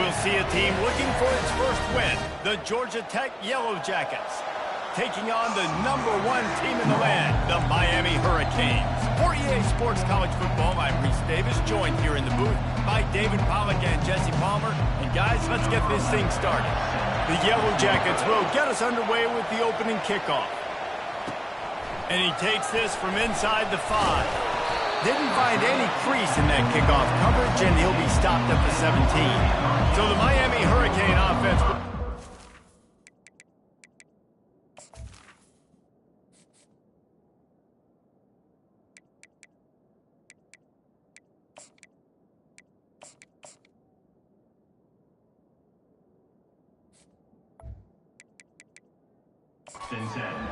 We'll see a team looking for its first win, the Georgia Tech Yellow Jackets, taking on the #1 team in the land, the Miami Hurricanes. For EA Sports College Football, I'm Reese Davis, joined here in the booth by David Pollack and Jesse Palmer. And guys, let's get this thing started. The Yellow Jackets will get us underway with the opening kickoff. And he takes this from inside the 5. Didn't find any crease in that kickoff coverage, and he'll be stopped at the 17. So the Miami Hurricane offense...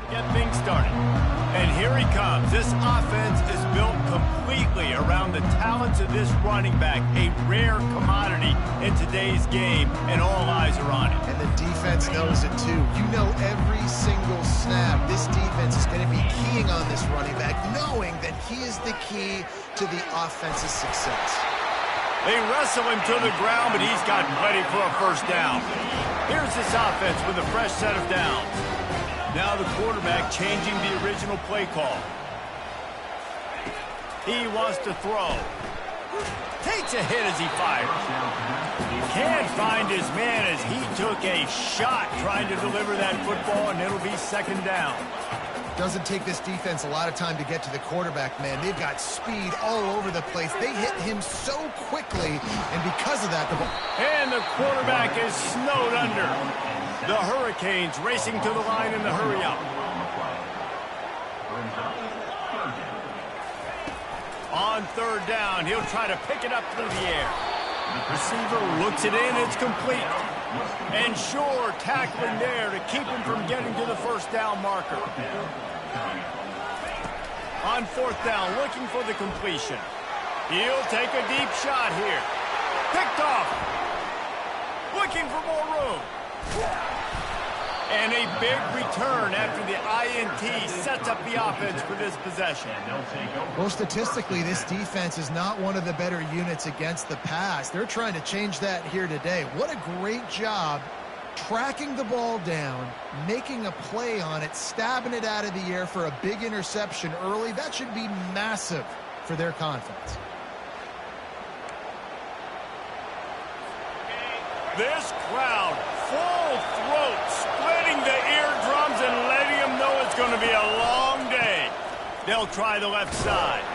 Get things started. And here he comes. This offense is built completely around the talents of this running back, a rare commodity in today's game, and all eyes are on it. And the defense knows it too. You know every single snap, this defense is going to be keying on this running back, knowing that he is the key to the offense's success. They wrestle him to the ground, but he's got plenty for a first down. Here's this offense with a fresh set of downs. Now the quarterback changing the original play call. He wants to throw. Takes a hit as he fires. Can't find his man as he took a shot trying to deliver that football, and it'll be second down. Doesn't take this defense a lot of time to get to the quarterback, man. They've got speed all over the place. They hit him so quickly, and because of that, And the quarterback is snowed under. The Hurricanes racing to the line in the hurry-up. On third down, he'll try to pick it up through the air. Receiver looks it in, it's complete. And Shore tackling there to keep him from getting to the first down marker. On fourth down, looking for the completion. He'll take a deep shot here. Picked off. Looking for more room. And a big return after the INT sets up the offense for this possession. Well, statistically, this defense is not one of the better units against the pass. They're trying to change that here today. What a great job tracking the ball down, making a play on it, stabbing it out of the air for a big interception early. That should be massive for their confidence. This crowd, full throat, splitting the eardrums and letting them know it's going to be a long day. They'll try the left side.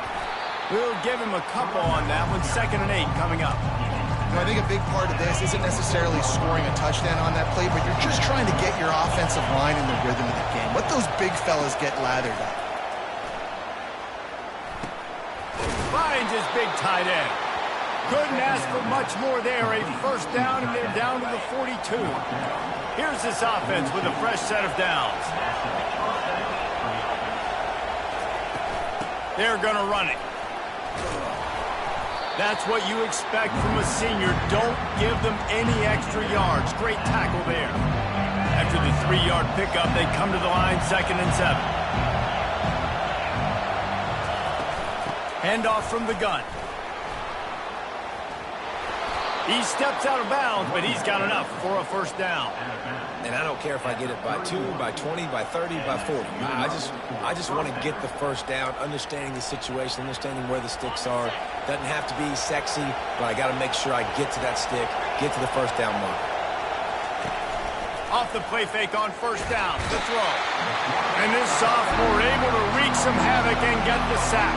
We'll give him a couple on that one. 2nd and 8 coming up. I think a big part of this isn't necessarily scoring a touchdown on that play, but you're just trying to get your offensive line in the rhythm of the game. Let those big fellas get lathered up. Finds his big tight end. Couldn't ask for much more there. A first down, and they're down to the 42. Here's this offense with a fresh set of downs. They're going to run it. That's what you expect from a senior. Don't give them any extra yards. Great tackle there. After the 3-yard pickup, they come to the line, 2nd and 7. Handoff from the gun. He steps out of bounds, but he's got enough for a first down. And I don't care if I get it by 2, by 20, by 30, by 40. I just want to get the first down, understanding the situation, understanding where the sticks are. Doesn't have to be sexy, but I got to make sure I get to that stick, get to the first down mark. Off the play fake on first down, the throw. And this sophomore able to wreak some havoc and get the sack.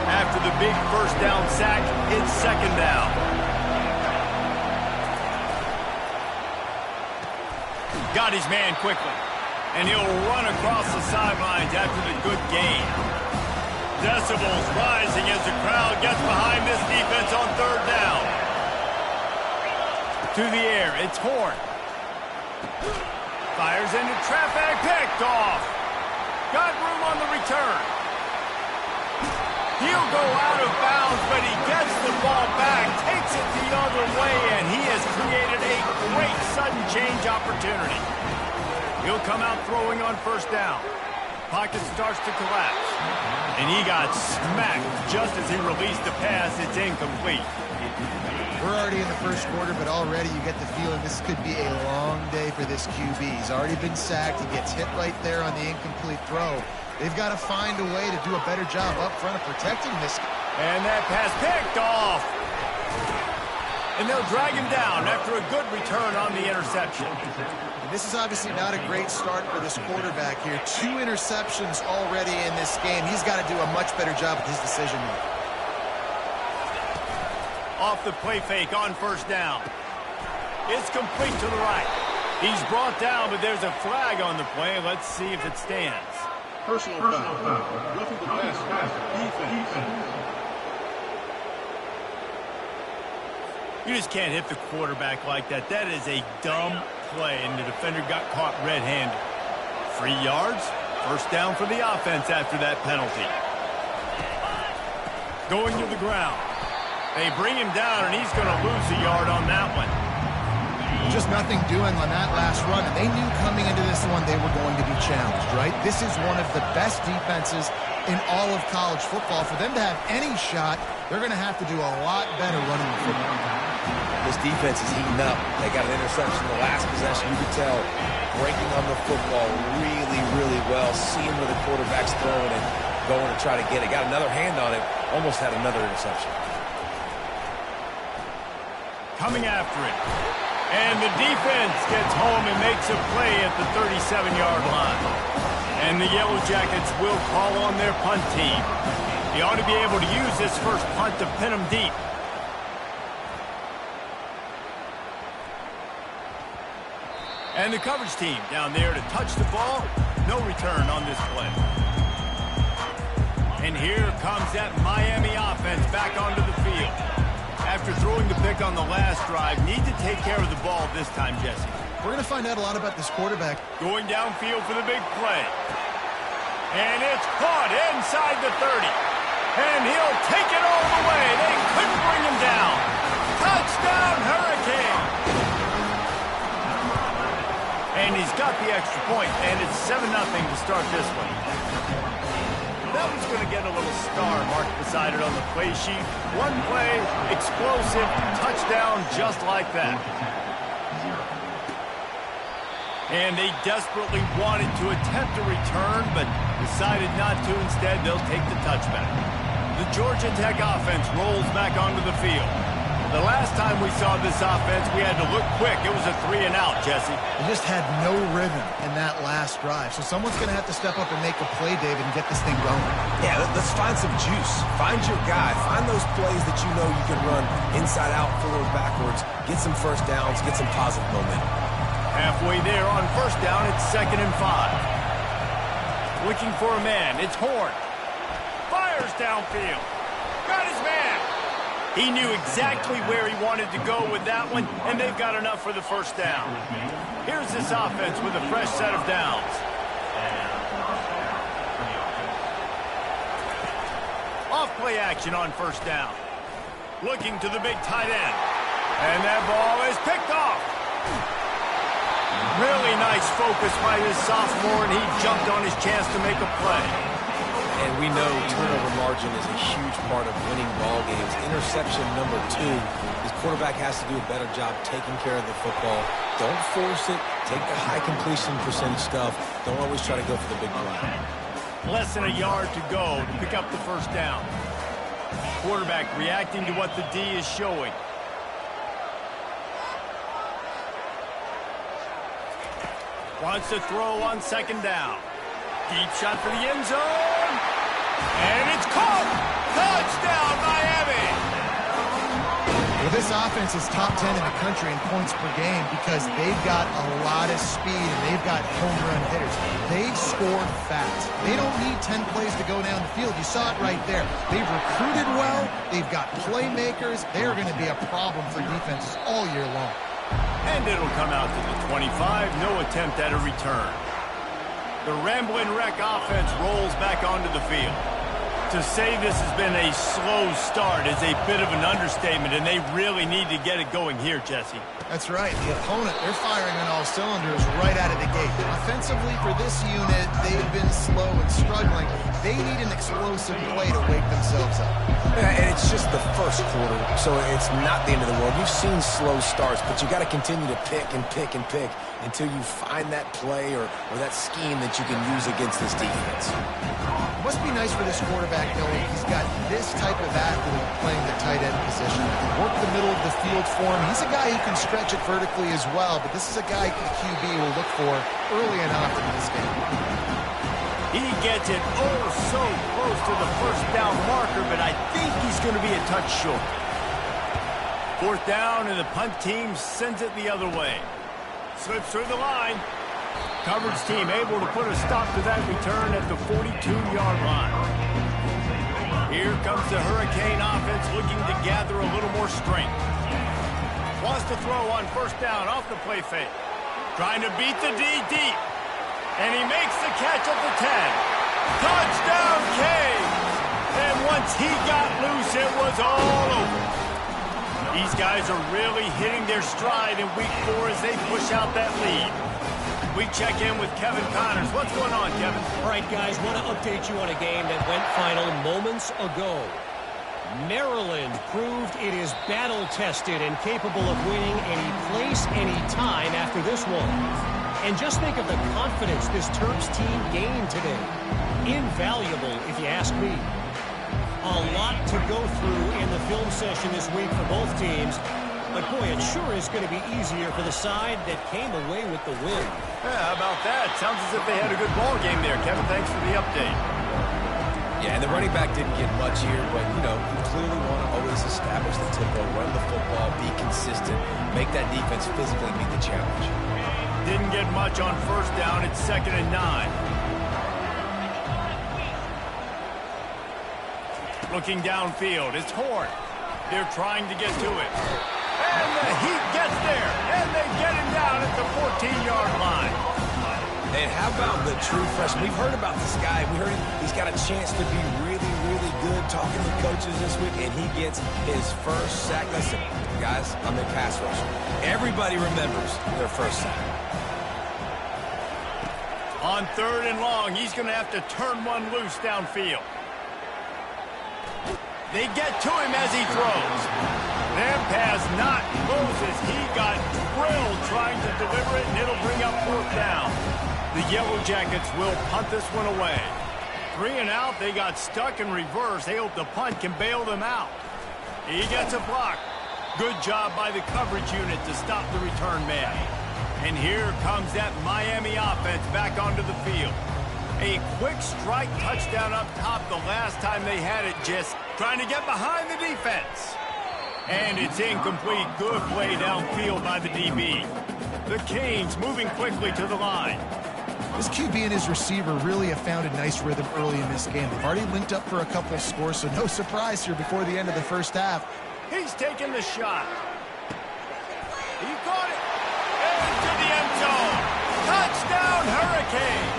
After the big first down sack, it's 2nd down. Got his man quickly, and he'll run across the sidelines after the good gain. Decibels rising as the crowd gets behind this defense on third down. To the air, it's Horn. Fires into traffic, picked off. Got room on the return. He'll go out of bounds, but he gets the ball back, takes it the other way, and he has created a great sudden change opportunity. He'll come out throwing on first down. Pocket starts to collapse. And he got smacked just as he released the pass. It's incomplete. we're already in the first quarter, but already you get the feeling this could be a long day for this QB. He's already been sacked. He gets hit right there on the incomplete throw. They've got to find a way to do a better job up front of protecting this. And that pass picked off. And they'll drag him down after a good return on the interception. This is obviously not a great start for this quarterback here. 2 interceptions already in this game. He's got to do a much better job with his decision making. Off the play fake on first down. It's complete to the right. He's brought down, but there's a flag on the play. Let's see if it stands. Personal foul. Roughing the passer. Defense. You just can't hit the quarterback like that. That is a dumb play, and the defender got caught red-handed. 3 yards, first down for the offense after that penalty. Going to the ground. They bring him down, and he's going to lose a yard on that one. Just nothing doing on that last run, and they knew coming into this one they were going to be challenged, right? This is one of the best defenses in all of college football. For them to have any shot, they're going to have to do a lot better running the football. This defense is heating up. They got an interception in the last possession. You could tell breaking on the football really, really well, seeing where the quarterback's throwing and going to try to get it. Got another hand on it, almost had another interception. Coming after it. And the defense gets home and makes a play at the 37-yard line. And the Yellow Jackets will call on their punt team. They ought to be able to use this first punt to pin them deep. And the coverage team down there to touch the ball. No return on this play. And here comes that Miami offense back onto the field. After throwing the pick on the last drive, need to take care of the ball this time, Jesse. We're going to find out a lot about this quarterback. Going downfield for the big play. And it's caught inside the 30. And he'll take it all the way. They couldn't bring him down. Touchdown, Hurricane! And he's got the extra point, and it's 7-0 to start this one. That one's going to get a little star marked beside it on the play sheet. One play, explosive, touchdown just like that. And they desperately wanted to attempt a return, but decided not to. Instead, they'll take the touchback. The Georgia Tech offense rolls back onto the field. The last time we saw this offense, we had to look quick. It was a 3-and-out, Jesse. They just had no rhythm in that last drive. So someone's going to have to step up and make a play, David, and get this thing going. Yeah, let's find some juice. Find your guy. Find those plays that you know you can run inside out, forward, backwards. Get some first downs. Get some positive momentum. Halfway there on first down, it's 2nd and 5. Looking for a man. It's Horn. Fires downfield. Got his man. He knew exactly where he wanted to go with that one, and they've got enough for the first down. Here's this offense with a fresh set of downs. Off-play action on first down. Looking to the big tight end. And that ball is picked off. Really nice focus by his sophomore, and he jumped on his chance to make a play. And we know turnover margin is a huge part of winning ball games. Interception number 2. His quarterback has to do a better job taking care of the football. Don't force it. Take the high completion percentage stuff. Don't always try to go for the big play. Less than a yard to go to pick up the first down. Quarterback reacting to what the D is showing. Wants to throw on 2nd down. Deep shot for the end zone. And it's caught. Touchdown, Miami. Well, this offense is top 10 in the country in points per game because they've got a lot of speed and they've got home run hitters. They've scored fast. They don't need 10 plays to go down the field. You saw it right there. They've recruited well. They've got playmakers. They are going to be a problem for defenses all year long. And it'll come out to the 25. No attempt at a return. The Ramblin' Wreck offense rolls back onto the field. To say this has been a slow start is a bit of an understatement, and they really need to get it going here, Jesse. That's right. The opponent, they're firing on all cylinders right out of the gate. Offensively, for this unit, they've been slow and struggling. They need an explosive play to wake themselves up. Yeah, and it's just the first quarter, so it's not the end of the world. You've seen slow starts, but you got to continue to pick and pick and pick until you find that play or that scheme that you can use against this defense. It must be nice for this quarterback knowing he's got this type of athlete playing the tight end position. He can work the middle of the field for him. He's a guy who can stretch it vertically as well, but this is a guy the QB will look for early and often in this game. He gets it oh so close to the first down marker, but I think he's going to be a touch short. Fourth down, and the punt team sends it the other way. Slips through the line. Coverage team able to put a stop to that return at the 42-yard line. Here comes the Hurricane offense looking to gather a little more strength. Wants to throw on first down off the play fake. Trying to beat the D deep. And he makes the catch at the 10. Touchdown, Canes! And once he got loose, it was all over. These guys are really hitting their stride in week 4 as they push out that lead. We check in with Kevin Connors. What's going on, Kevin? All right, guys, want to update you on a game that went final moments ago. Maryland proved it is battle-tested and capable of winning any place, any time after this one. And just think of the confidence this Terps team gained today. Invaluable, if you ask me. A lot to go through in the film session this week for both teams. But, boy, it sure is going to be easier for the side that came away with the win. Yeah, how about that? Sounds as if they had a good ball game there. Kevin, thanks for the update. Yeah, and the running back didn't get much here, but, you clearly want to always establish the tempo, run the football, be consistent, make that defense physically meet the challenge. Didn't get much on first down. It's 2nd and 9. Looking downfield, it's Horn. They're trying to get to it. And the Heat gets there. And they get him down at the 14-yard line. And how about the true freshman? We've heard about this guy. We heard he's got a chance to be really, really good talking to coaches this week, and he gets his first sack. Listen, guys, I'm a pass rusher. Everybody remembers their first sack. On 3rd and long, he's going to have to turn one loose downfield. They get to him as he throws. That pass not close as he got drilled trying to deliver it, and it'll bring up 4th down. The Yellow Jackets will punt this one away. 3 and out, they got stuck in reverse. They hope the punt can bail them out. He gets a block. Good job by the coverage unit to stop the return man. And here comes that Miami offense back onto the field. A quick strike touchdown up top the last time they had it, just trying to get behind the defense. And it's incomplete. Good play downfield by the DB. The Canes moving quickly to the line. This QB and his receiver really have found a nice rhythm early in this game. They've already linked up for a couple scores, so no surprise here before the end of the first half. He's taking the shot. He caught it. Into the end zone. Touchdown, Hurricane.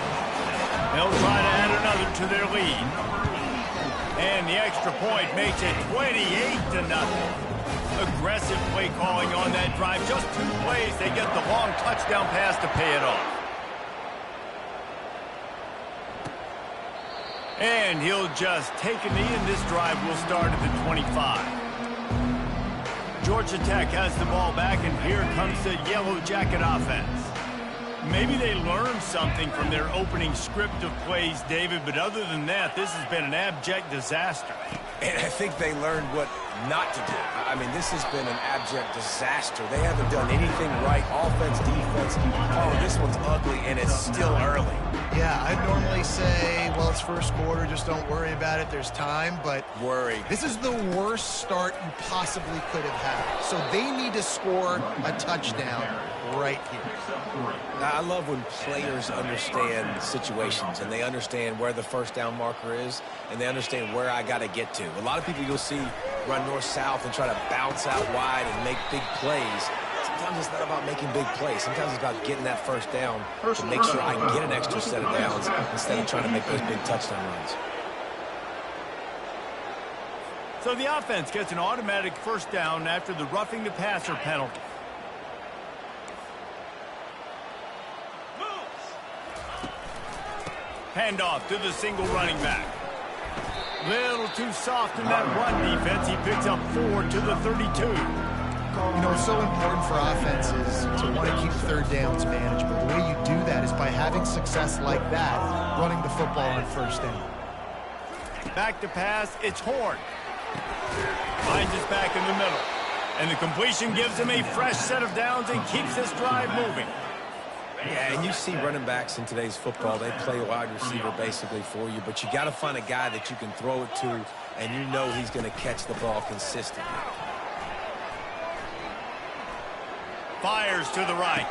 They'll try to add another to their lead. And the extra point makes it 28-0. Aggressive play calling on that drive. Just 2 plays, they get the long touchdown pass to pay it off. And he'll just take a knee, and this drive will start at the 25. Georgia Tech has the ball back, and here comes the Yellow Jacket offense. Maybe they learned something from their opening script of plays, David, but other than that, this has been an abject disaster. And I think they learned what not to do. I mean, this has been an abject disaster. They haven't done anything right. Offense, defense. Oh, this one's ugly, and it's still early. Yeah, I'd normally say, well, it's first quarter, just don't worry about it. There's time, but this is the worst start you possibly could have had. So they need to score a touchdown right here. I love when players understand situations and they understand where the first down marker is and they understand where I got to get to. A lot of people you'll see run north-south and try to bounce out wide and make big plays. Sometimes it's not about making big plays. Sometimes it's about getting that first down to make sure I get an extra set of downs instead of trying to make those big touchdown runs. So the offense gets an automatic first down after the roughing the passer penalty. Handoff to the single running back. Little too soft in that run defense. He picks up 4 to the 32. You know, it's so important for offenses to want to keep third downs manageable. The way you do that is by having success like that, running the football on first down. Back to pass, it's Horn. Finds his back in the middle. And the completion gives him a fresh set of downs and keeps this drive moving. Yeah, and you see running backs in today's football, they play wide receiver basically for you, but you got to find a guy that you can throw it to, and you know he's going to catch the ball consistently. Fires to the right.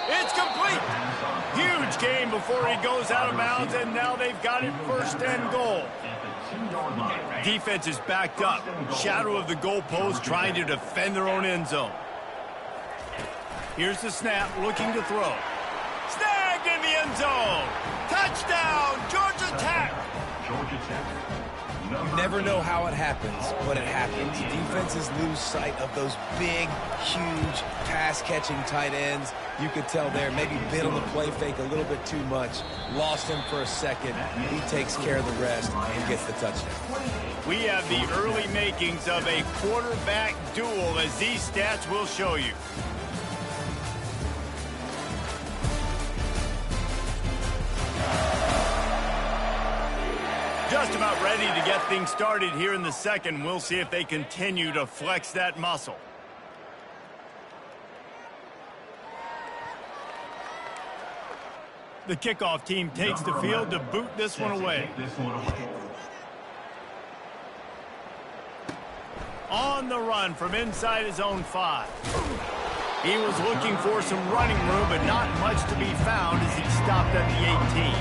It's complete. Huge gain before he goes out of bounds, and now they've got it first and goal. Defense is backed up. Shadow of the goalpost trying to defend their own end zone. Here's the snap, looking to throw. Snagged in the end zone. Touchdown, Georgia Tech. You never know how it happens, but it happens. Defenses lose sight of those big, huge, pass-catching tight ends. You could tell there, maybe bit on the play fake a little bit too much. Lost him for a second. He takes care of the rest and gets the touchdown. We have the early makings of a quarterback duel, as these stats will show you. Just about ready to get things started here in the second. We'll see if they continue to flex that muscle. The kickoff team takes the field to boot this one away. On the run from inside his own 5. He was looking for some running room, but not much to be found as he stopped at the 18.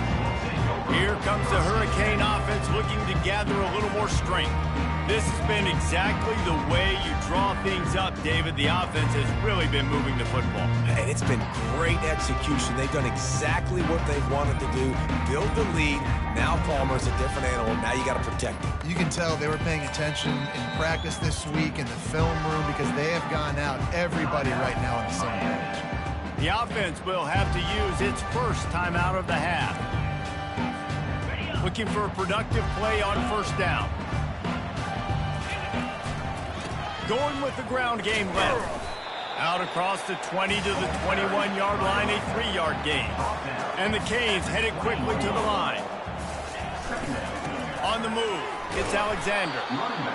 Here comes the Hurricane offense looking to gather a little more strength. This has been exactly the way you draw things up, David. The offense has really been moving the football. And it's been great execution. They've done exactly what they wanted to do. Build the lead. Now Palmer's a different animal. Now you got to protect him. You can tell they were paying attention in practice this week in the film room because they have gone out, everybody right now on the same page. The offense will have to use its first time out of the half. Looking for a productive play on first down. Going with the ground game left. Out across the 20 to the 21-yard line, a 3-yard gain. And the Canes headed quickly to the line. On the move, it's Alexander.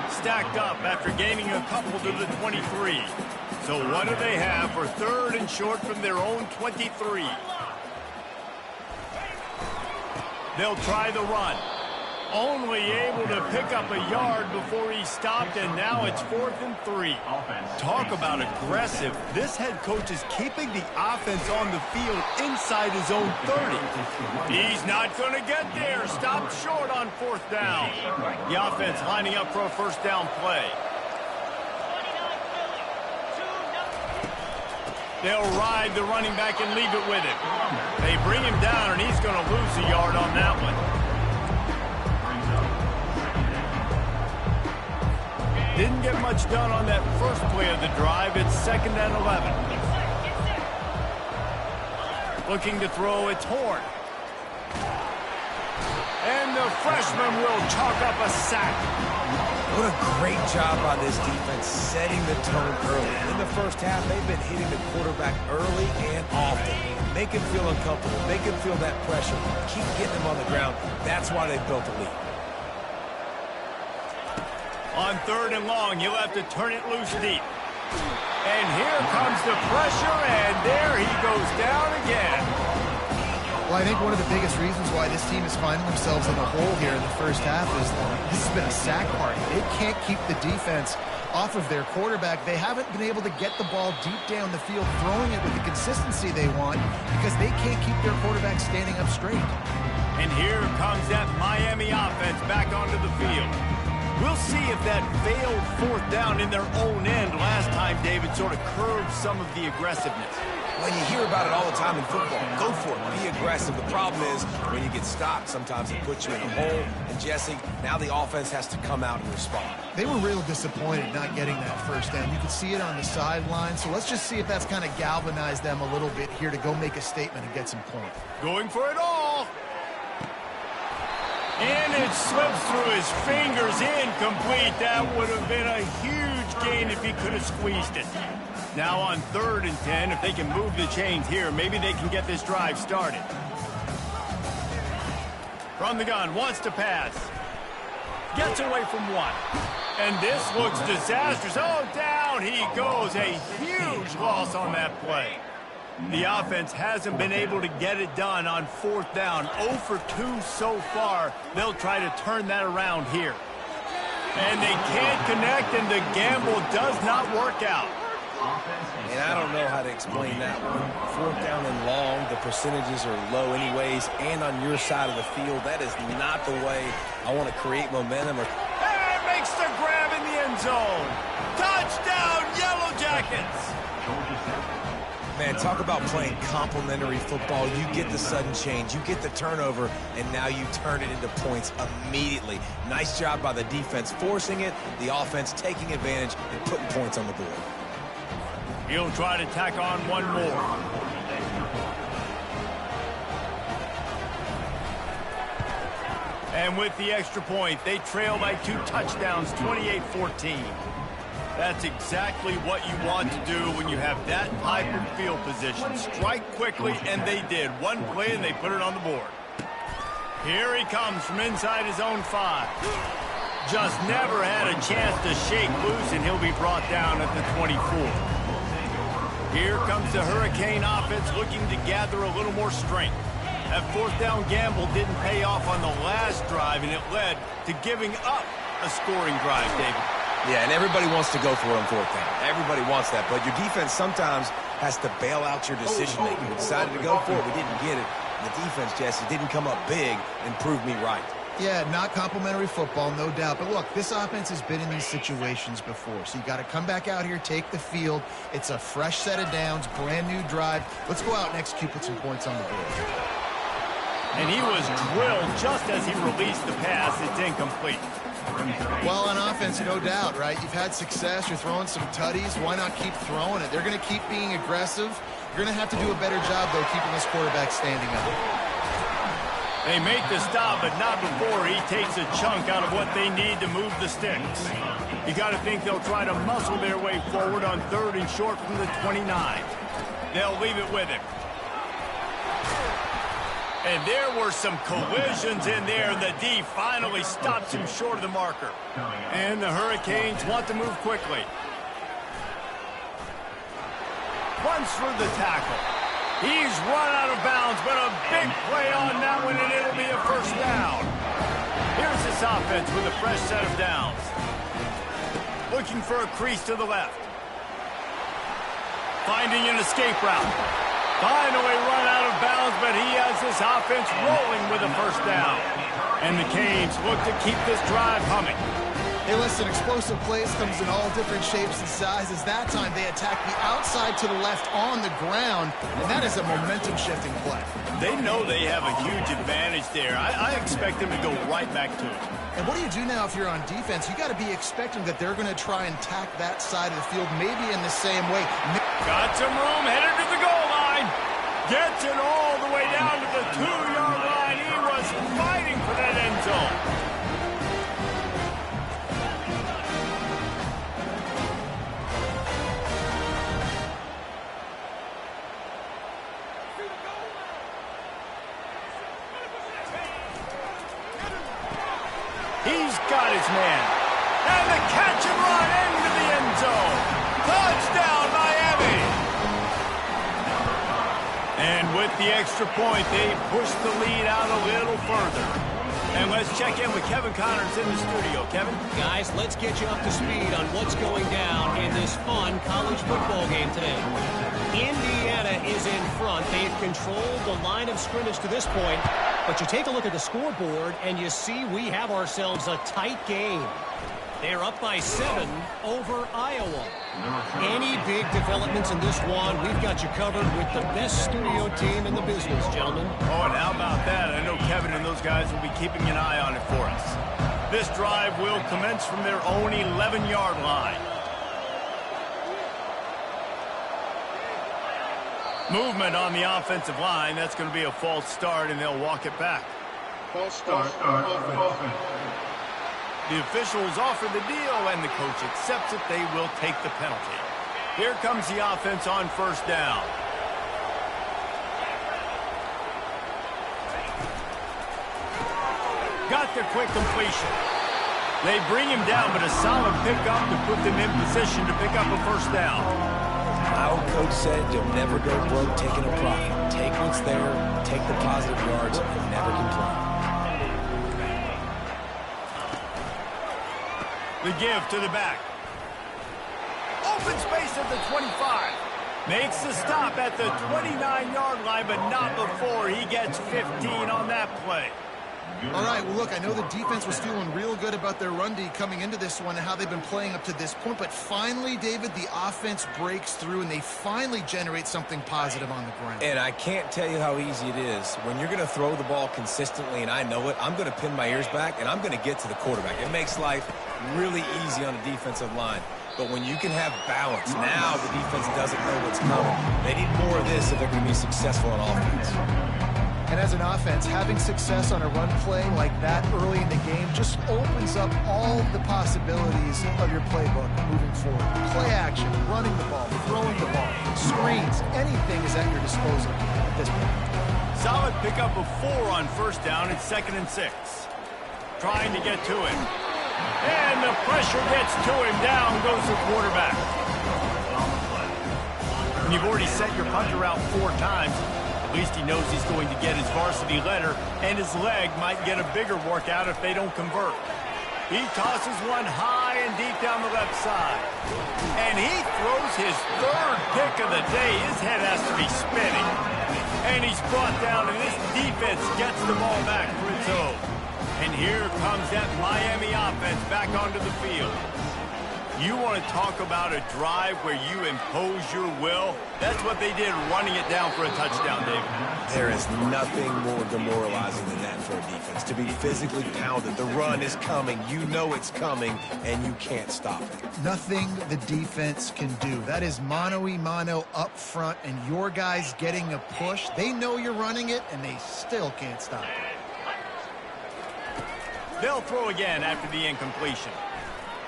Stacked up after gaining a couple to the 23. So what do they have for third and short from their own 23? They'll try the run. Only able to pick up a yard before he stopped, and now it's 4th and 3. Talk about aggressive. This head coach is keeping the offense on the field inside his own 30. He's not going to get there. Stopped short on 4th down. The offense lining up for a first down play. They'll ride the running back and leave it with him. They bring him down, and he's going to lose a yard on that one. Didn't get much done on that first play of the drive. It's 2nd and 11. Looking to throw, it's Horn. And the freshman will chalk up a sack. What a great job by this defense setting the tone early. In the first half, they've been hitting the quarterback early and often. Make him feel uncomfortable. Make him feel that pressure. Keep getting him on the ground. That's why they built the lead. On 3rd and long, he'll have to turn it loose deep. And here comes the pressure, and there he goes down again. Well, I think one of the biggest reasons why this team is finding themselves in the hole here in the first half is this has been a sack party. They can't keep the defense off of their quarterback. They haven't been able to get the ball deep down the field, throwing it with the consistency they want because they can't keep their quarterback standing up straight. And here comes that Miami offense back onto the field. We'll see if that failed 4th down in their own end last time, David, sort of curbed some of the aggressiveness. Well, you hear about it all the time in football. Go for it. Be aggressive. The problem is when you get stopped, sometimes it puts you in a hole. And, Jesse, now the offense has to come out and respond. They were real disappointed not getting that first down. You could see it on the sideline. So let's just see if that's kind of galvanized them a little bit here to go make a statement and get some points. Going for it all. And it slips through his fingers, incomplete. That would have been a huge gain if he could have squeezed it. Now on 3rd and 10, if they can move the chains here, maybe they can get this drive started. From the gun, wants to pass. Gets away from one. And this looks disastrous. Oh, down he goes. A huge loss on that play. The offense hasn't been able to get it done on 4th down. 0 for 2 so far. They'll try to turn that around here. And they can't connect, and the gamble does not work out. And I don't know how to explain that one. 4th down and long, the percentages are low anyways, and on your side of the field, that is not the way I want to create momentum. And makes the grab in the end zone. Touchdown, Yellow Jackets! Man, talk about playing complementary football. You get the sudden change, you get the turnover, and now you turn it into points immediately. Nice job by the defense forcing it, the offense taking advantage and putting points on the board. He'll try to tack on one more. And with the extra point, they trail by 2 touchdowns, 28-14. That's exactly what you want to do when you have that type of field position. Strike quickly, and they did. One play, and they put it on the board. Here he comes from inside his own 5. Just never had a chance to shake loose, and he'll be brought down at the 24. Here comes the Hurricane offense looking to gather a little more strength. That 4th down gamble didn't pay off on the last drive, and it led to giving up a scoring drive, David. Yeah, and everybody wants to go for it on 4th down. Everybody wants that, but your defense sometimes has to bail out your decision-making. We decided to go for it. We didn't get it. And the defense, Jesse, didn't come up big and prove me right. Yeah, not complimentary football, no doubt. But look, this offense has been in these situations before. So you got to come back out here, take the field. It's a fresh set of downs, brand new drive. Let's go out and execute, put some points on the board. And he was drilled just as he released the pass. It's incomplete. Well, on offense, no doubt, right? You've had success. You're throwing some tutties. Why not keep throwing it? They're going to keep being aggressive. You're going to have to do a better job, though, keeping this quarterback standing up. They make the stop, but not before he takes a chunk out of what they need to move the sticks. You got to think they'll try to muscle their way forward on 3rd and short from the 29. They'll leave it with him. And there were some collisions in there, and the D finally stops him short of the marker. And the Hurricanes want to move quickly. Runs through the tackle. He's run out of bounds, but a big play on that one, and it'll be a 1st down. Here's this offense with a fresh set of downs. Looking for a crease to the left. Finding an escape route. Finally run out of bounds, but he has this offense rolling with a 1st down. And the Canes look to keep this drive humming. Hey, listen, explosive plays comes in all different shapes and sizes. That time they attack the outside to the left on the ground, and that is a momentum-shifting play. They know they have a huge advantage there. I expect them to go right back to it. And what do you do now if you're on defense? You got to be expecting that they're going to try and tack that side of the field, maybe in the same way. Got some room, headed to the goal line. Gets it all the way down to the 2-yard line. He was fighting for that end zone. He's got his man. And the catch and run into the end zone. Touchdown, Miami. And with the extra point, they push the lead out a little further. And let's check in with Kevin Connors in the studio. Kevin? Guys, let's get you up to speed on what's going down in this fun college football game today. Indiana is in front. They've controlled the line of scrimmage to this point. But you take a look at the scoreboard, and you see we have ourselves a tight game. They're up by 7 over Iowa. Any big developments in this one, we've got you covered with the best studio team in the business, gentlemen. Oh, and how about that? I know Kevin and those guys will be keeping an eye on it for us. This drive will commence from their own 11-yard line. Movement on the offensive line. That's going to be a false start, and they'll walk it back. False start. Offense. The officials offer the deal, and the coach accepts it. They will take the penalty. Here comes the offense on first down. Got the quick completion. They bring him down, but a solid pickup to put them in position to pick up a first down. My old coach said you'll never go broke taking a profit. Take what's there, take the positive yards, and never complain. The give to the back. Open space at the 25. Makes the stop at the 29-yard line, but not before he gets 15 on that play. All right, well, look, I know the defense was feeling real good about their run D coming into this one and how they've been playing up to this point, but finally, David, the offense breaks through and they finally generate something positive on the ground. And I can't tell you how easy it is. When you're going to throw the ball consistently, and I know it, I'm going to pin my ears back, and I'm going to get to the quarterback. It makes life really easy on a defensive line. But when you can have balance, now the defense doesn't know what's coming. They need more of this if they're going to be successful on offense. And as an offense, having success on a run play like that early in the game just opens up all the possibilities of your playbook moving forward. Play action, running the ball, throwing the ball, screens, anything is at your disposal at this point. Solid pickup of 4 on first down and 2nd and 6. Trying to get to him. And the pressure gets to him. Down goes the quarterback. When you've already set your punter out 4 times, at least he knows he's going to get his varsity letter, and his leg might get a bigger workout if they don't convert. He tosses one high and deep down the left side. And he throws his 3rd pick of the day. His head has to be spinning. And he's brought down, and this defense gets the ball back for its own. And here comes that Miami offense back onto the field. You want to talk about a drive where you impose your will? That's what they did, running it down for a touchdown, David. There is nothing more demoralizing than that for a defense. To be physically pounded, the run is coming, you know it's coming, and you can't stop it. Nothing the defense can do. That is mano-a-mano up front, and your guys getting a push. They know you're running it, and they still can't stop it. They'll throw again after the incompletion.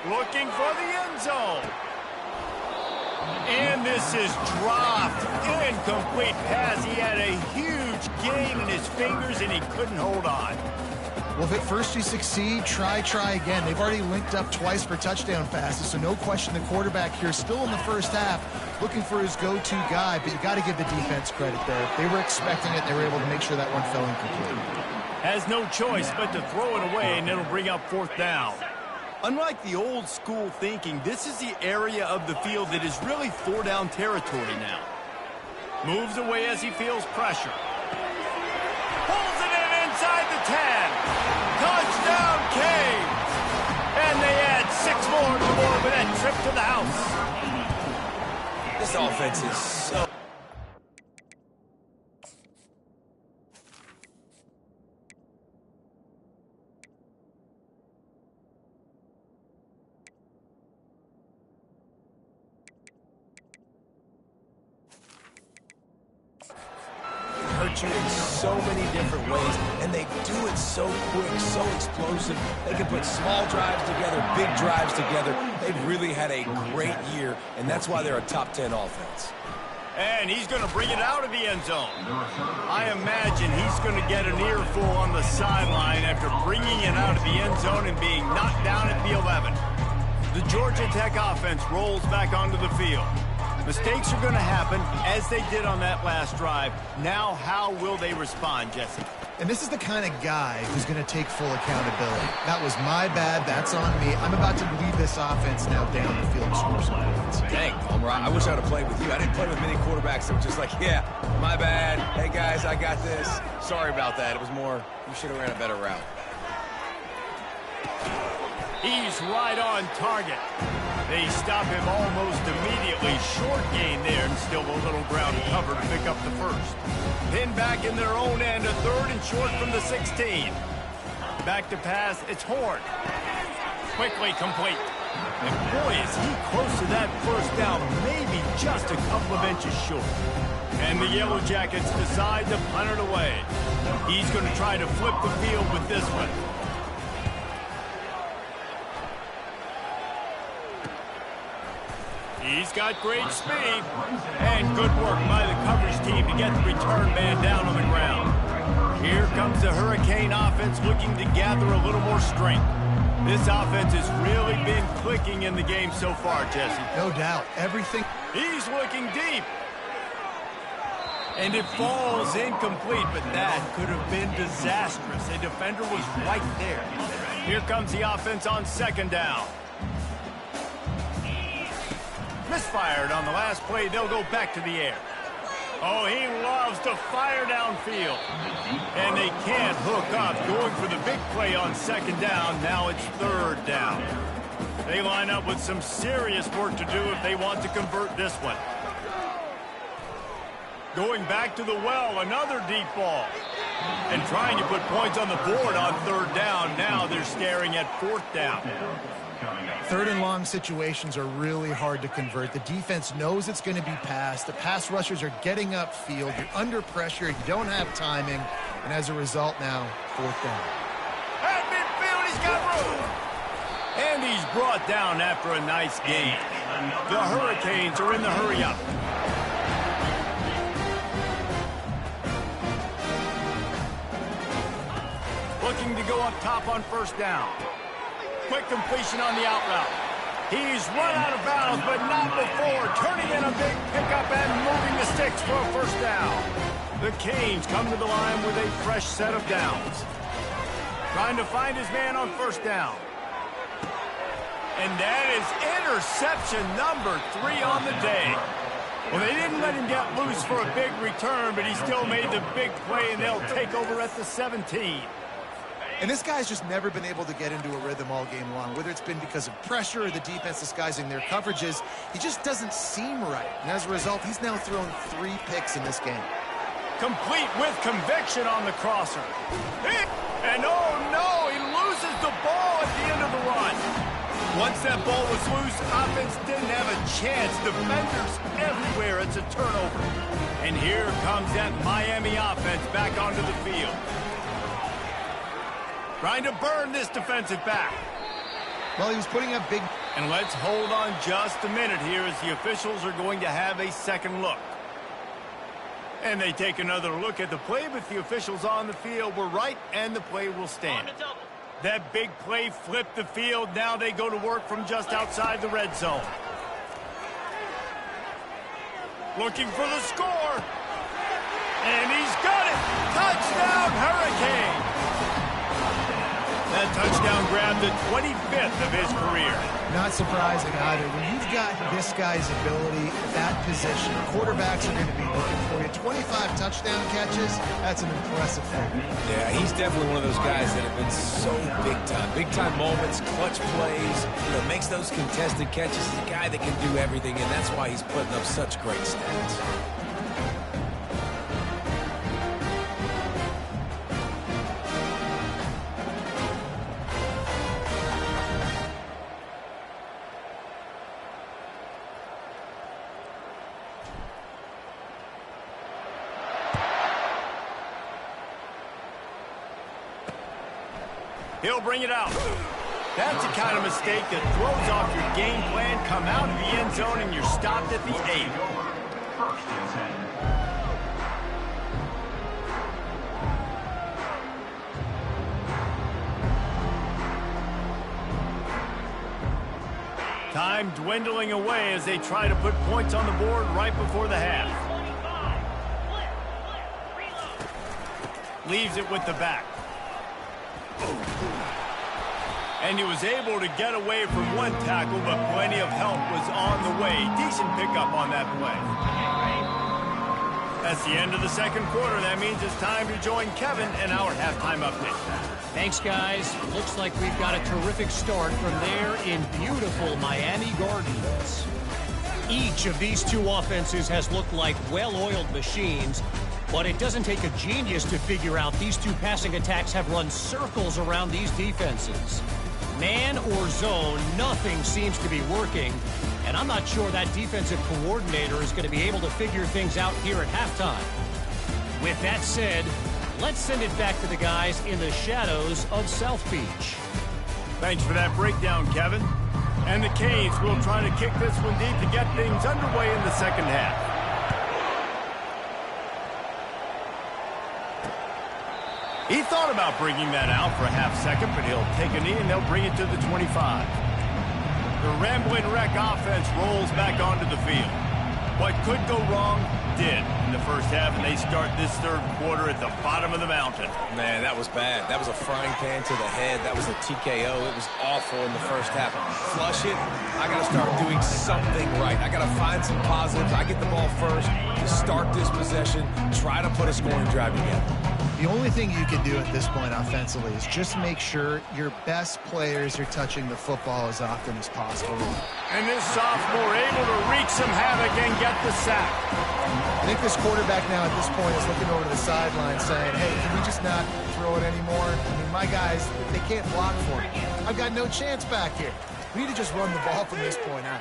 Looking for the end zone. And this is dropped. Incomplete pass. He had a huge gain in his fingers, and he couldn't hold on. Well, if at first you succeed, try again. They've already linked up twice for touchdown passes, so no question the quarterback here still in the first half looking for his go-to guy, but you got to give the defense credit there. They were expecting it. They were able to make sure that one fell incomplete. Has no choice but to throw it away, and it'll bring up 4th down. Unlike the old school thinking, this is the area of the field that is really 4-down territory now. Moves away as he feels pressure. Pulls it in inside the 10. Touchdown, Canes! And they add 6 more to more with that trip to the house. This offense is so... you in so many different ways, and they do it so quick, so explosive. They can put small drives together, big drives together. They've really had a great year, and that's why they're a top 10 offense. And he's going to bring it out of the end zone. I imagine he's going to get an earful on the sideline after bringing it out of the end zone and being knocked down at the 11. The Georgia Tech offense rolls back onto the field. Mistakes are going to happen, as they did on that last drive. Now, how will they respond, Jesse? And this is the kind of guy who's going to take full accountability. That was my bad. That's on me. I'm about to lead this offense now down the field and score some points. Dang, Palmer, I wish I would have played with you. I didn't play with many quarterbacks that were just like, yeah, my bad. Hey, guys, I got this. Sorry about that. It was more, you should have ran a better route. He's right on target. They stop him almost immediately. Short gain there, and still a little ground cover to pick up the first. Pinned back in their own end, a 3rd and short from the 16. Back to pass, it's Horn. Quickly complete. And boy, is he close to that first down, maybe just a couple of inches short. And the Yellow Jackets decide to punt it away. He's going to try to flip the field with this one. He's got great speed. And good work by the coverage team to get the return man down on the ground. Here comes the Hurricane offense looking to gather a little more strength. This offense has really been clicking in the game so far, Jesse. No doubt. Everything. He's looking deep. And it falls incomplete, but that could have been disastrous. A defender was right there. Here comes the offense on second down. Misfired on the last play. They'll go back to the air. Oh, he loves to fire downfield. And they can't hook up. Going for the big play on second down. Now it's third down. They line up with some serious work to do if they want to convert this one. Going back to the well, another deep ball. And trying to put points on the board on third down. Now they're staring at fourth down. Third and long situations are really hard to convert. The defense knows it's going to be passed. The pass rushers are getting upfield. You're under pressure. You don't have timing. And as a result now, fourth down. At midfield, he's got room. And he's brought down after a nice gain. The Hurricanes are in the hurry-up. Looking to go up top on first down. Quick completion on the out route. He's run out of bounds, but not before. Turning in a big pickup and moving the sticks for a first down. The Canes come to the line with a fresh set of downs. Trying to find his man on first down. And that is interception number 3 on the day. Well, they didn't let him get loose for a big return, but he still made the big play, and they'll take over at the 17. And this guy's just never been able to get into a rhythm all game long, whether it's been because of pressure or the defense disguising their coverages. He just doesn't seem right. And as a result, he's now thrown 3 picks in this game. Complete with conviction on the crosser. And oh no, he loses the ball at the end of the run. Once that ball was loose, offense didn't have a chance. Defenders everywhere. It's a turnover. And here comes that Miami offense back onto the field. Trying to burn this defensive back. Well, he was putting up big... And let's hold on just a minute here as the officials are going to have a second look. And they take another look at the play, but the officials on the field were right, and the play will stand. That big play flipped the field. Now they go to work from just outside the red zone. Looking for the score. And he's got it. Touchdown, Hurricane. That touchdown grabbed the 25th of his career. Not surprising either. When you've got this guy's ability at that position, quarterbacks are going to be looking for you. 25 touchdown catches, that's an impressive thing. Yeah, he's definitely one of those guys that have been so big time. Big time moments, clutch plays, makes those contested catches. He's a guy that can do everything, and that's why he's putting up such great stats. He'll bring it out. That's the kind of mistake that throws off your game plan. Come out of the end zone and you're stopped at the 8. Time dwindling away as they try to put points on the board right before the half. Leaves it with the back. And he was able to get away from one tackle, but plenty of help was on the way. Decent pickup on that play. That's the end of the second quarter. That means it's time to join Kevin in our halftime update. Thanks, guys. Looks like we've got a terrific start from there in beautiful Miami Gardens. Each of these two offenses has looked like well-oiled machines, but it doesn't take a genius to figure out these two passing attacks have run circles around these defenses. Man or zone, nothing seems to be working. And I'm not sure that defensive coordinator is going to be able to figure things out here at halftime. With that said, let's send it back to the guys in the shadows of South Beach. Thanks for that breakdown, Kevin. And the Canes will try to kick this one deep to get things underway in the second half. He thought about bringing that out for a half second, but he'll take a knee and they'll bring it to the 25. The Ramblin' Wreck offense rolls back onto the field. What could go wrong did in the first half, and they start this third quarter at the bottom of the mountain. Man, that was bad. That was a frying pan to the head. That was a TKO. It was awful in the first half. Flush it. I got to start doing something right. I got to find some positives. I get the ball first to start this possession, try to put a scoring drive together. The only thing you can do at this point offensively is just make sure your best players are touching the football as often as possible. And this sophomore able to wreak some havoc and get the sack. I think this quarterback now at this point is looking over to the sideline saying, hey, can we just not throw it anymore? I mean, my guys, they can't block for me. I've got no chance back here. We need to just run the ball from this point on.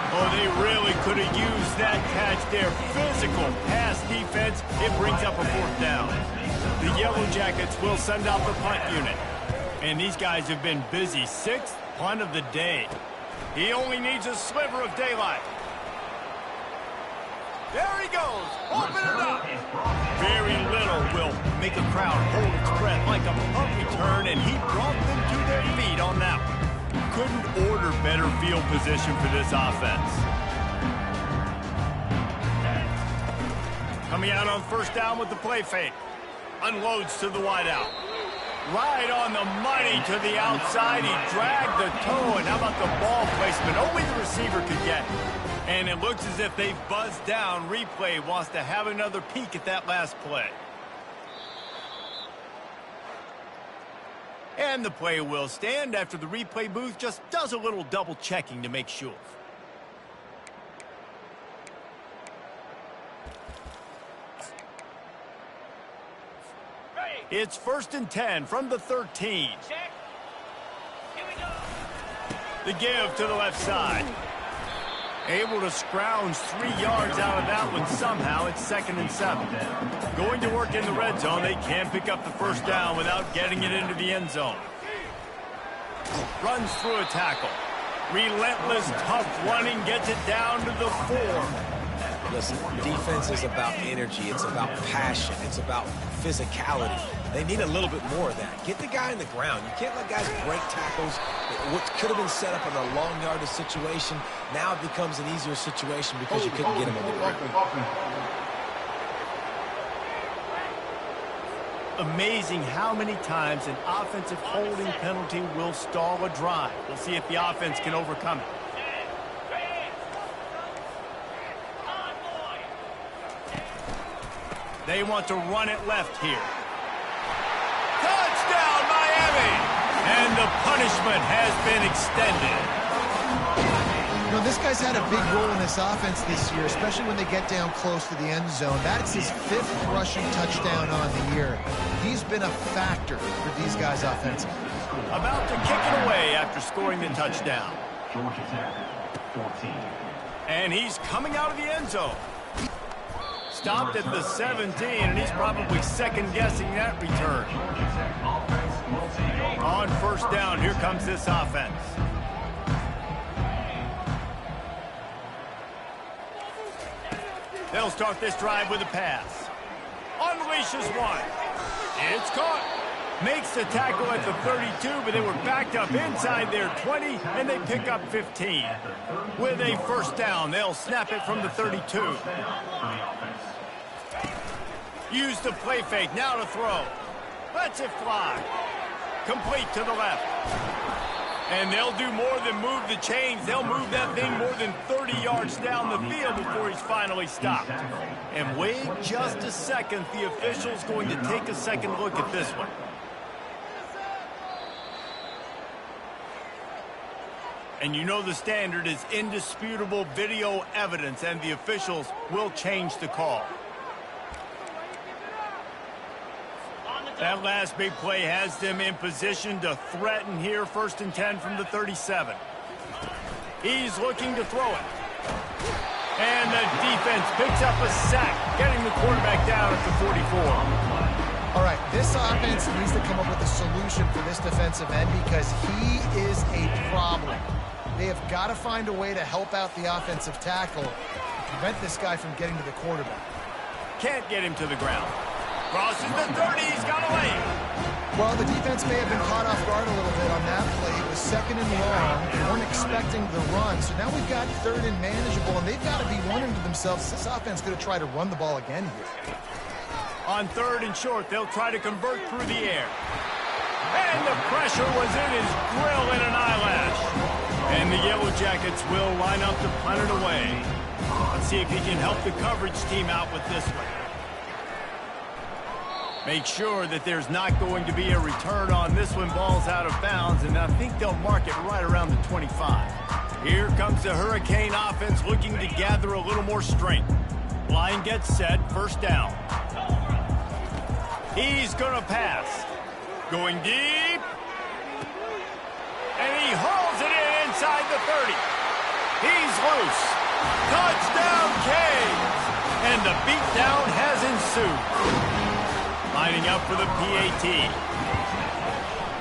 Oh, they really could have used that catch there. Physical pass defense. It brings up a fourth down. The Yellow Jackets will send out the punt unit. And these guys have been busy. Sixth punt of the day. He only needs a sliver of daylight. There he goes. Open it up. Very little will make a crowd hold its breath like a punt return, and he brought them to their feet on that one. Couldn't order better field position for this offense. Coming out on first down with the play fake. Unloads to the wideout. Right on the money to the outside. He dragged the toe, and how about the ball placement? Only the receiver could get. And it looks as if they've buzzed down. Replay wants to have another peek at that last play. And the play will stand after the replay booth just does a little double checking to make sure. It's 1st and 10 from the 13. The give to the left side. Able to scrounge 3 yards out of that one somehow. It's 2nd and 7. Going to work in the red zone. They can't pick up the first down without getting it into the end zone. Runs through a tackle. Relentless, tough running. Gets it down to the 4. Listen, defense is about energy. It's about passion. It's about physicality. They need a little bit more of that. Get the guy in the ground. You can't let guys break tackles. What could have been set up in a long yardage situation, now it becomes an easier situation because you couldn't get him on the ground. Amazing how many times an offensive holding penalty will stall a drive. We'll see if the offense can overcome it. They want to run it left here. Touchdown, Miami! And the punishment has been extended. You know, this guy's had a big role in this offense this year, especially when they get down close to the end zone. That's his 5th rushing touchdown on the year. He's been a factor for these guys offensively. About to kick it away after scoring the touchdown. Georgia Tech, 14. And he's coming out of the end zone. Stopped at the 17, and he's probably second-guessing that return. On first down, here comes this offense. They'll start this drive with a pass. Unleashes one. It's caught. Makes the tackle at the 32, but they were backed up inside their 20, and they pick up 15. With a first down, they'll snap it from the 32. Use the play fake, now to throw. Lets it fly. Complete to the left. And they'll do more than move the chains. They'll move that thing more than 30 yards down the field before he's finally stopped. And wait just a second. The official's going to take a second look at this one. And you know the standard is indisputable video evidence, and the officials will change the call. That last big play has them in position to threaten here, 1st and 10 from the 37. He's looking to throw it. And the defense picks up a sack, getting the quarterback down at the 44. All right, this offense needs to come up with a solution for this defensive end because he is a problem. They have got to find a way to help out the offensive tackle and prevent this guy from getting to the quarterback. Can't get him to the ground. Crosses the 30, he's got a lane. Well, the defense may have been caught off guard a little bit on that play. It was 2nd and long. They weren't expecting the run. So now we've got 3rd and manageable, and they've got to be wondering to themselves, this offense going to try to run the ball again here. On 3rd and short, they'll try to convert through the air. And the pressure was in his grill in an eyelash. And the Yellow Jackets will line up to punt it away. Let's see if he can help the coverage team out with this one. Make sure that there's not going to be a return on this one. Ball's out of bounds, and I think they'll mark it right around the 25. Here comes the Hurricane offense looking to gather a little more strength. Line gets set, 1st down. He's going to pass. Going deep. And he hauls it in inside the 30. He's loose. Touchdown, Canes! And the beatdown has ensued. Lining up for the PAT.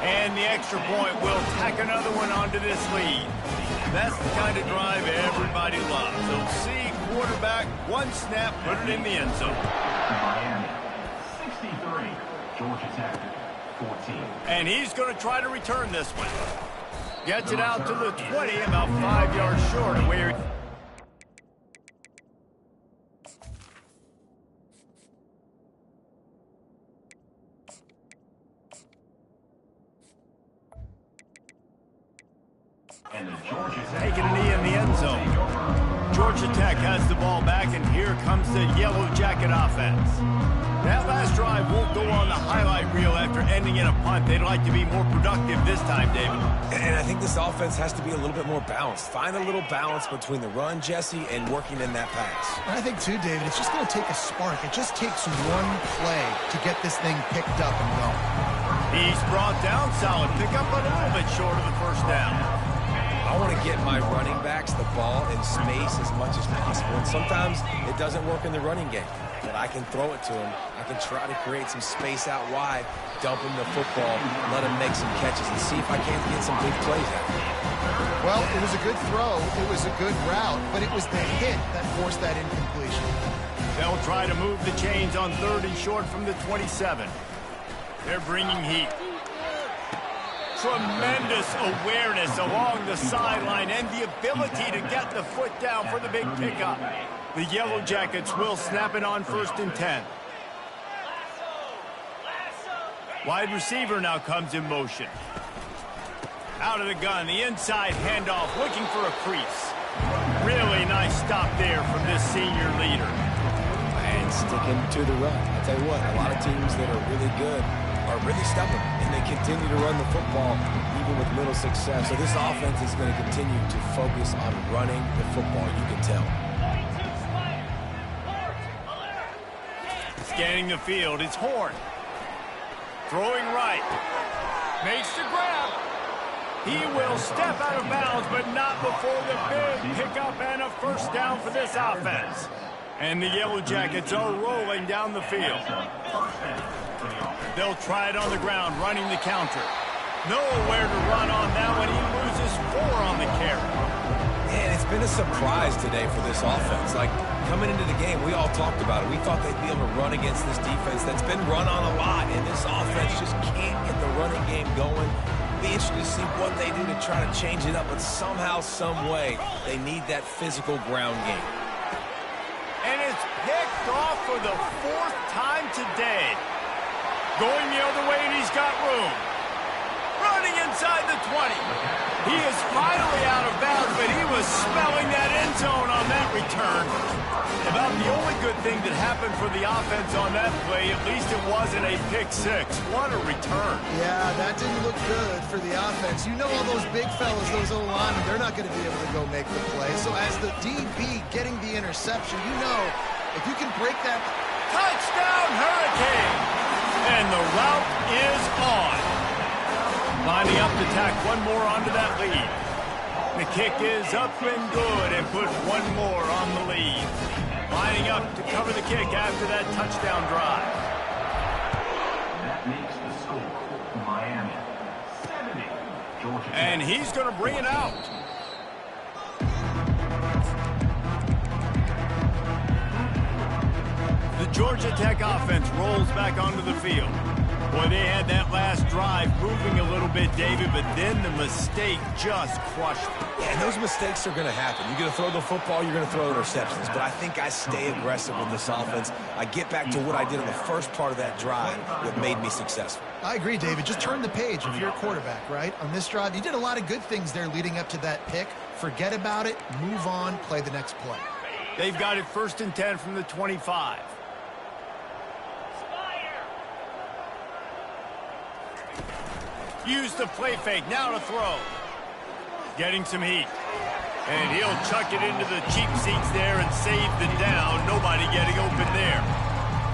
And the extra point will tack another one onto this lead. That's the kind of drive everybody loves. So see quarterback, 1 snap, put it in the end zone. Miami, 63. Georgia Tech, 14. And he's going to try to return this one. Gets it out to the 20, about 5 yards short of where... Taking a knee in the end zone. Georgia Tech has the ball back, and here comes the Yellow Jacket offense. That last drive won't go on the highlight reel after ending in a punt. They'd like to be more productive this time, David. And I think this offense has to be a little bit more balanced. Find a little balance between the run, Jesse, and working in that pass. I think, too, David, it's just going to take a spark. It just takes one play to get this thing picked up and going. He's brought down, solid pickup, but a little bit short of the 1st down. I want to get my running backs the ball in space as much as possible. And sometimes it doesn't work in the running game. But I can throw it to him. I can try to create some space out wide, dump him the football, let him make some catches, and see if I can't get some big plays out of him. Well, it was a good throw. It was a good route. But it was the hit that forced that incompletion. They'll try to move the chains on 3rd and short from the 27. They're bringing heat. Tremendous awareness along the sideline and the ability to get the foot down for the big pickup. The Yellow Jackets will snap it on 1st and 10. Wide receiver now comes in motion. Out of the gun, the inside handoff, looking for a crease. Really nice stop there from this senior leader. And sticking to the run. I'll tell you what, a lot of teams that are really good are really stubborn, and they continue to run the football even with little success. So this offense is going to continue to focus on running the football, you can tell. Scanning the field, it's Horn. Throwing right. Makes the grab. He will step out of bounds, but not before the big pickup and a 1st down for this offense. And the Yellow Jackets are rolling down the field. They'll try it on the ground, running the counter. Nowhere to run on that one. He loses 4 on the carry. Man, it's been a surprise today for this offense. Like, coming into the game, we all talked about it. We thought they'd be able to run against this defense that's been run on a lot, and this offense just can't get the running game going. Be interested to see what they do to try to change it up, but somehow, some way, they need that physical ground game. And it's picked off for the 4th time today. Going the other way, and he's got room. Running inside the 20. He is finally out of bounds, but he was smelling that end zone on that return. About the only good thing that happened for the offense on that play, at least it wasn't a pick 6. What a return. Yeah, that didn't look good for the offense. You know all those big fellas, those O-linemen, they're not going to be able to go make the play. So as the DB getting the interception, you know if you can break that... Touchdown, Hurricane! And the route is on. Lining up to tack one more onto that lead. The kick is up and good and put one more on the lead. Lining up to cover the kick after that touchdown drive. That makes the score Miami 70. Georgia. And he's going to bring it out. The Georgia Tech offense rolls back onto the field. Boy, they had that last drive moving a little bit, David, but then the mistake just crushed them. Yeah, and those mistakes are going to happen. You're going to throw the football, you're going to throw interceptions. But I think I stay aggressive with this offense. I get back to what I did in the first part of that drive that made me successful. I agree, David. Just turn the page if you're a quarterback, right? On this drive, you did a lot of good things there leading up to that pick. Forget about it, move on, play the next play. They've got it 1st and 10 from the 25. Use the play fake, now to throw. Getting some heat. And he'll chuck it into the cheap seats there and save the down. Nobody getting open there.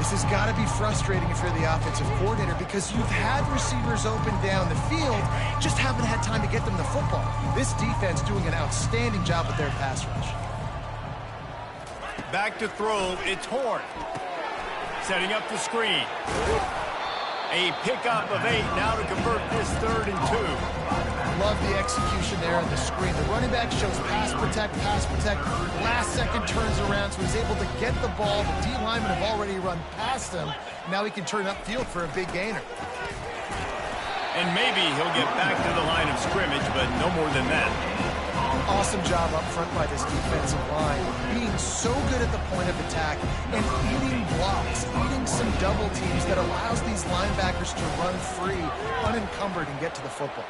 This has got to be frustrating if you're the offensive coordinator because you've had receivers open down the field, just haven't had time to get them the football. This defense doing an outstanding job with their pass rush. Back to throw, it's Horn. Setting up the screen. A pickup of 8 now to convert this 3rd and 2. Love the execution there on the screen. The running back shows pass protect. Last second turns around, so he's able to get the ball. The D linemen have already run past him. Now he can turn upfield for a big gainer. And maybe he'll get back to the line of scrimmage, but no more than that. Awesome job up front by this defensive line, being so good at the point of attack and eating blocks, eating some double teams that allows these linebackers to run free, unencumbered, and get to the football.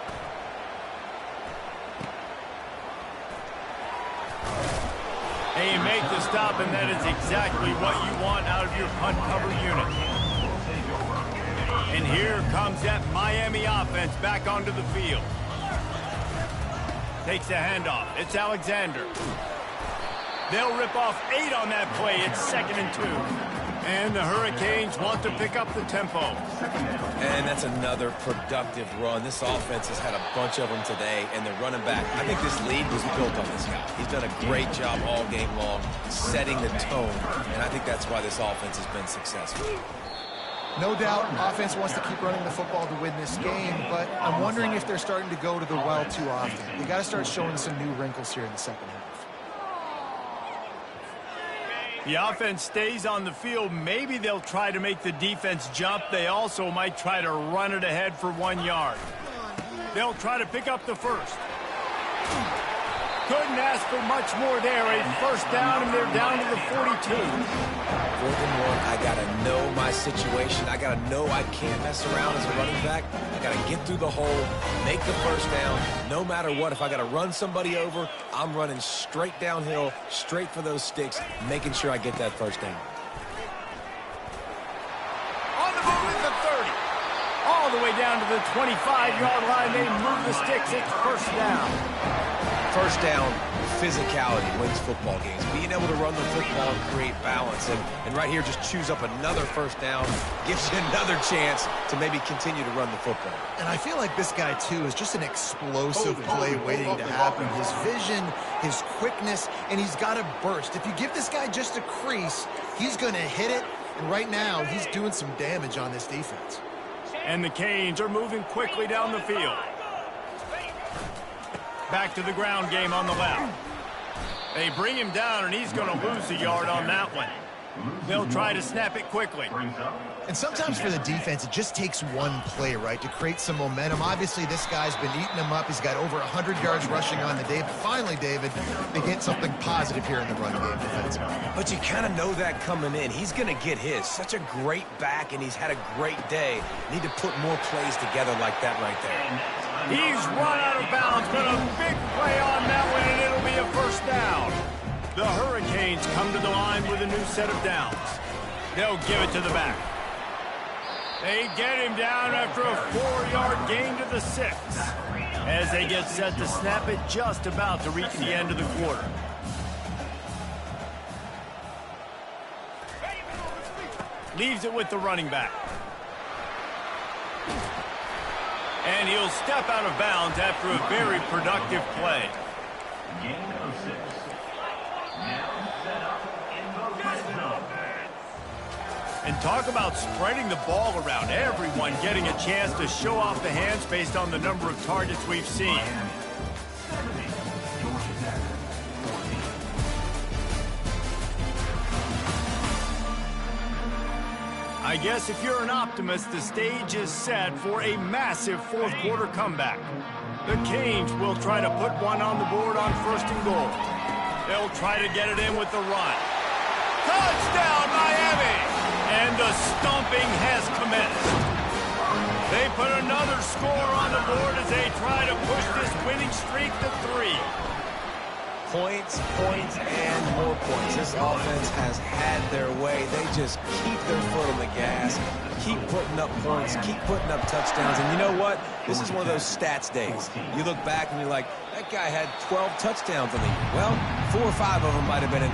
They make the stop, and that is exactly what you want out of your punt cover unit. And here comes that Miami offense back onto the field. Takes a handoff. It's Alexander. They'll rip off 8 on that play. It's 2nd and 2. And the Hurricanes want to pick up the tempo. And that's another productive run. This offense has had a bunch of them today, and they're running back. I think this lead was built on this guy. He's done a great job all game long setting the tone, and I think that's why this offense has been successful. No doubt, offense wants to keep running the football to win this game, but I'm wondering if they're starting to go to the well too often. They got to start showing some new wrinkles here in the second half. The offense stays on the field. Maybe they'll try to make the defense jump. They also might try to run it ahead for 1 yard. They'll try to pick up the first. Couldn't ask for much more there. A first down, and they're down to the 42. 4th and 1, I got to know my situation. I got to know I can't mess around as a running back. I got to get through the hole, make the first down. No matter what, if I got to run somebody over, I'm running straight downhill, straight for those sticks, making sure I get that first down. On the move at the 30. All the way down to the 25-yard line. They move the sticks. It's first down. First down, physicality wins football games. Being able to run the football and create balance. And right here, just choose up another first down, gives you another chance to maybe continue to run the football. And I feel like this guy, too, is just an explosive play waiting to happen. His vision, his quickness, and he's got a burst. If you give this guy just a crease, he's going to hit it. And right now, he's doing some damage on this defense. And the Canes are moving quickly down the field. Back to the ground game on the left. They bring him down, and he's going to lose a yard on that one. They'll try to snap it quickly. And sometimes for the defense, it just takes one play, right, to create some momentum. Obviously, this guy's been eating them up. He's got over 100 yards rushing on the day. But finally, David, they get something positive here in the run game defensively. But you kind of know that coming in. He's going to get his. Such a great back, and he's had a great day. Need to put more plays together like that right there. He's run out of bounds, but a big play on that one, and it'll be a first down. The Hurricanes come to the line with a new set of downs. They'll give it to the back. They get him down after a 4-yard gain to the 6. As they get set to snap it, just about to reach the end of the quarter. Leaves it with the running back. And he'll step out of bounds after a very productive play. Gain of 6. Now set up in the red zone. And talk about spreading the ball around. Everyone getting a chance to show off the hands based on the number of targets we've seen. I guess if you're an optimist, the stage is set for a massive fourth quarter comeback. The Canes will try to put one on the board on 1st and goal. They'll try to get it in with the run. Touchdown, Miami! And the stomping has commenced. They put another score on the board as they try to push this winning streak to 3. Points, points, and more points. This offense has had their way. They just keep their foot on the gas, keep putting up points, keep putting up touchdowns. And you know what? This is one of those stats days. You look back and you're like, that guy had 12 touchdowns on the year. Well, 4 or 5 of them might have been in.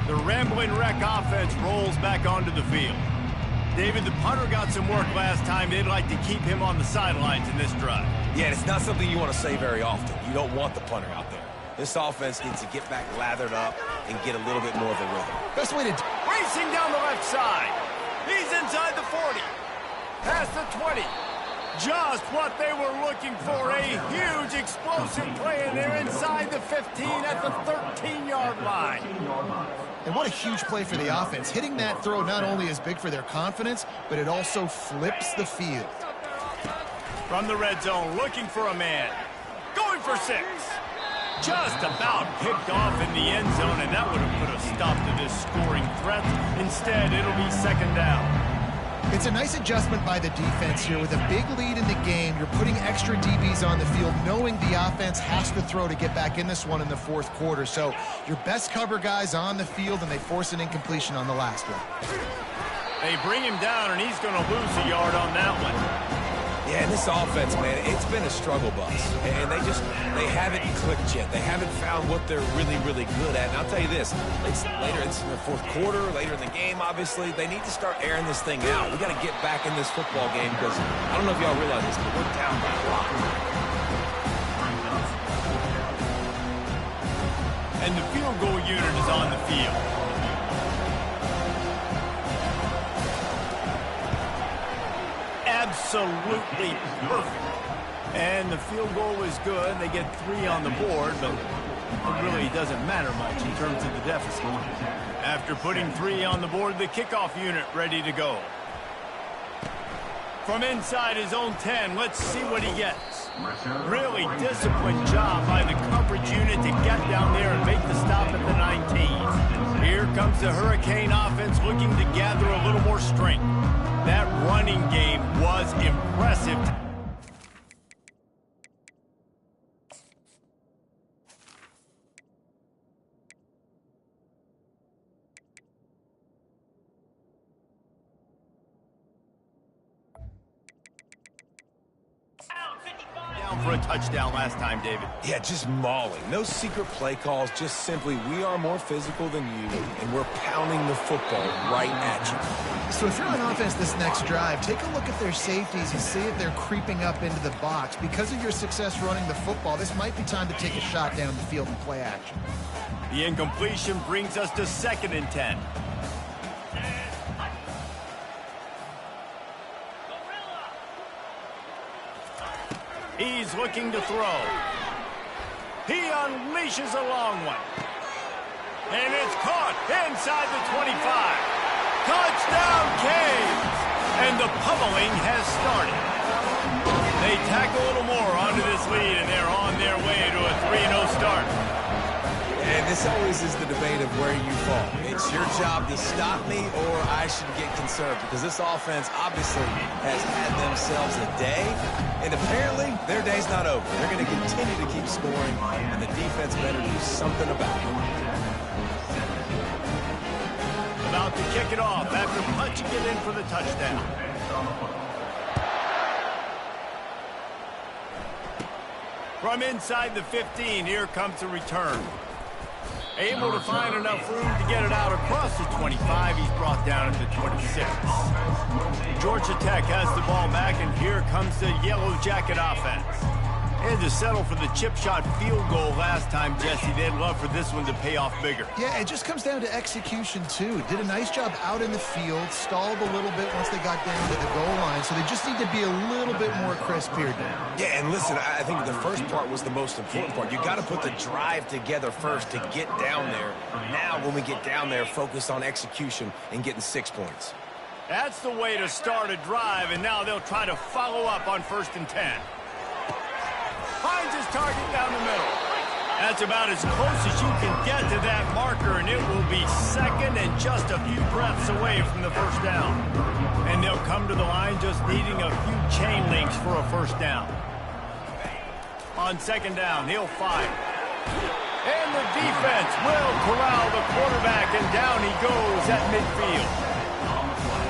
The Rambling Wreck offense rolls back onto the field. David, the punter got some work last time. They'd like to keep him on the sidelines in this drive. Yeah, it's not something you want to say very often. You don't want the punter out there. This offense needs to get back lathered up and get a little bit more of a rhythm. Best way to... Racing down the left side. He's inside the 40. Past the 20. Just what they were looking for. A huge explosive play, and they're inside the 15 at the 13-yard line. And what a huge play for the offense. Hitting that throw not only is big for their confidence, but it also flips the field. From the red zone, looking for a man. Going for 6. Just about picked off in the end zone, and that would have put a stop to this scoring threat. Instead, it'll be 2nd down. It's a nice adjustment by the defense here. With a big lead in the game, you're putting extra DBs on the field, knowing the offense has to throw to get back in this one in the 4th quarter. So your best cover guys on the field, and they force an incompletion on the last one. They bring him down, and he's going to lose a yard on that one. Yeah, and this offense, man, it's been a struggle bus. And they haven't clicked yet. They haven't found what they're really, really good at. And I'll tell you this, it's in the 4th quarter, later in the game, obviously. They need to start airing this thing out. We got to get back in this football game because I don't know if y'all realize this, but we're down by a lot. And the field goal unit is on the field. Absolutely perfect. And the field goal is good. They get 3 on the board, but it really doesn't matter much in terms of the deficit. After putting 3 on the board, the kickoff unit ready to go. From inside his own 10, let's see what he gets. Really disciplined job by the coverage unit to get down there and make the stop at the 19. Here comes the Hurricane offense looking to gather a little more strength. That running game was impressive. For a touchdown last time, David. Yeah, just mauling. No secret play calls, just simply we are more physical than you, and we're pounding the football right at you. So if you're on offense this next drive, take a look at their safeties and see if they're creeping up into the box. Because of your success running the football, this might be time to take a shot down the field and play action. The incompletion brings us to 2nd and 10. He's looking to throw. He unleashes a long one. And it's caught inside the 25. Touchdown, Canes! And the pummeling has started. They tack a little more onto this lead, and they're on their way to a 3-0 start. And this always is the debate of where you fall. It's your job to stop me or I should get conserved because this offense obviously has had themselves a day, and apparently their day's not over. They're going to continue to keep scoring, and the defense better do something about it. About to kick it off after punching it in for the touchdown. From inside the 15, here comes the return. Able to find enough room to get it out across the 25. He's brought down at the 26. Georgia Tech has the ball back, and here comes the Yellow Jacket offense. Had to settle for the chip shot field goal last time, Jesse. They'd love for this one to pay off bigger. Yeah, it just comes down to execution, too. Did a nice job out in the field, stalled a little bit once they got down to the goal line, so they just need to be a little bit more crisp here now. Yeah, and listen, I think the first part was the most important part. You got to put the drive together first to get down there. Now, when we get down there, focus on execution and getting 6 points. That's the way to start a drive, and now they'll try to follow up on 1st and 10. Finds his target down the middle. That's about as close as you can get to that marker, and it will be 2nd and just a few breaths away from the 1st down. And they'll come to the line just needing a few chain links for a 1st down. On 2nd down, he'll fire. And the defense will corral the quarterback, and down he goes at midfield.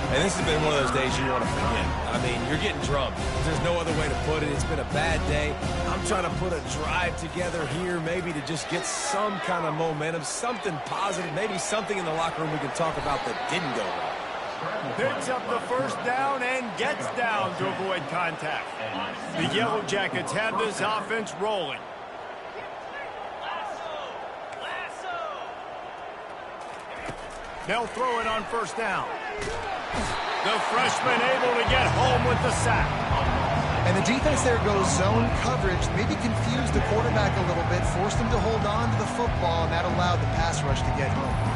And this has been one of those days you want to forget. I mean, you're getting drummed. There's no other way to put it. It's been a bad day. I'm trying to put a drive together here, maybe to just get some kind of momentum, something positive, maybe something in the locker room we can talk about that didn't go wrong. Picks up the 1st down and gets down to avoid contact. The Yellow Jackets have this offense rolling. They'll throw it on 1st down. The freshman able to get home with the sack. And the defense there goes zone coverage, maybe confused the quarterback a little bit, forced him to hold on to the football, and that allowed the pass rush to get home.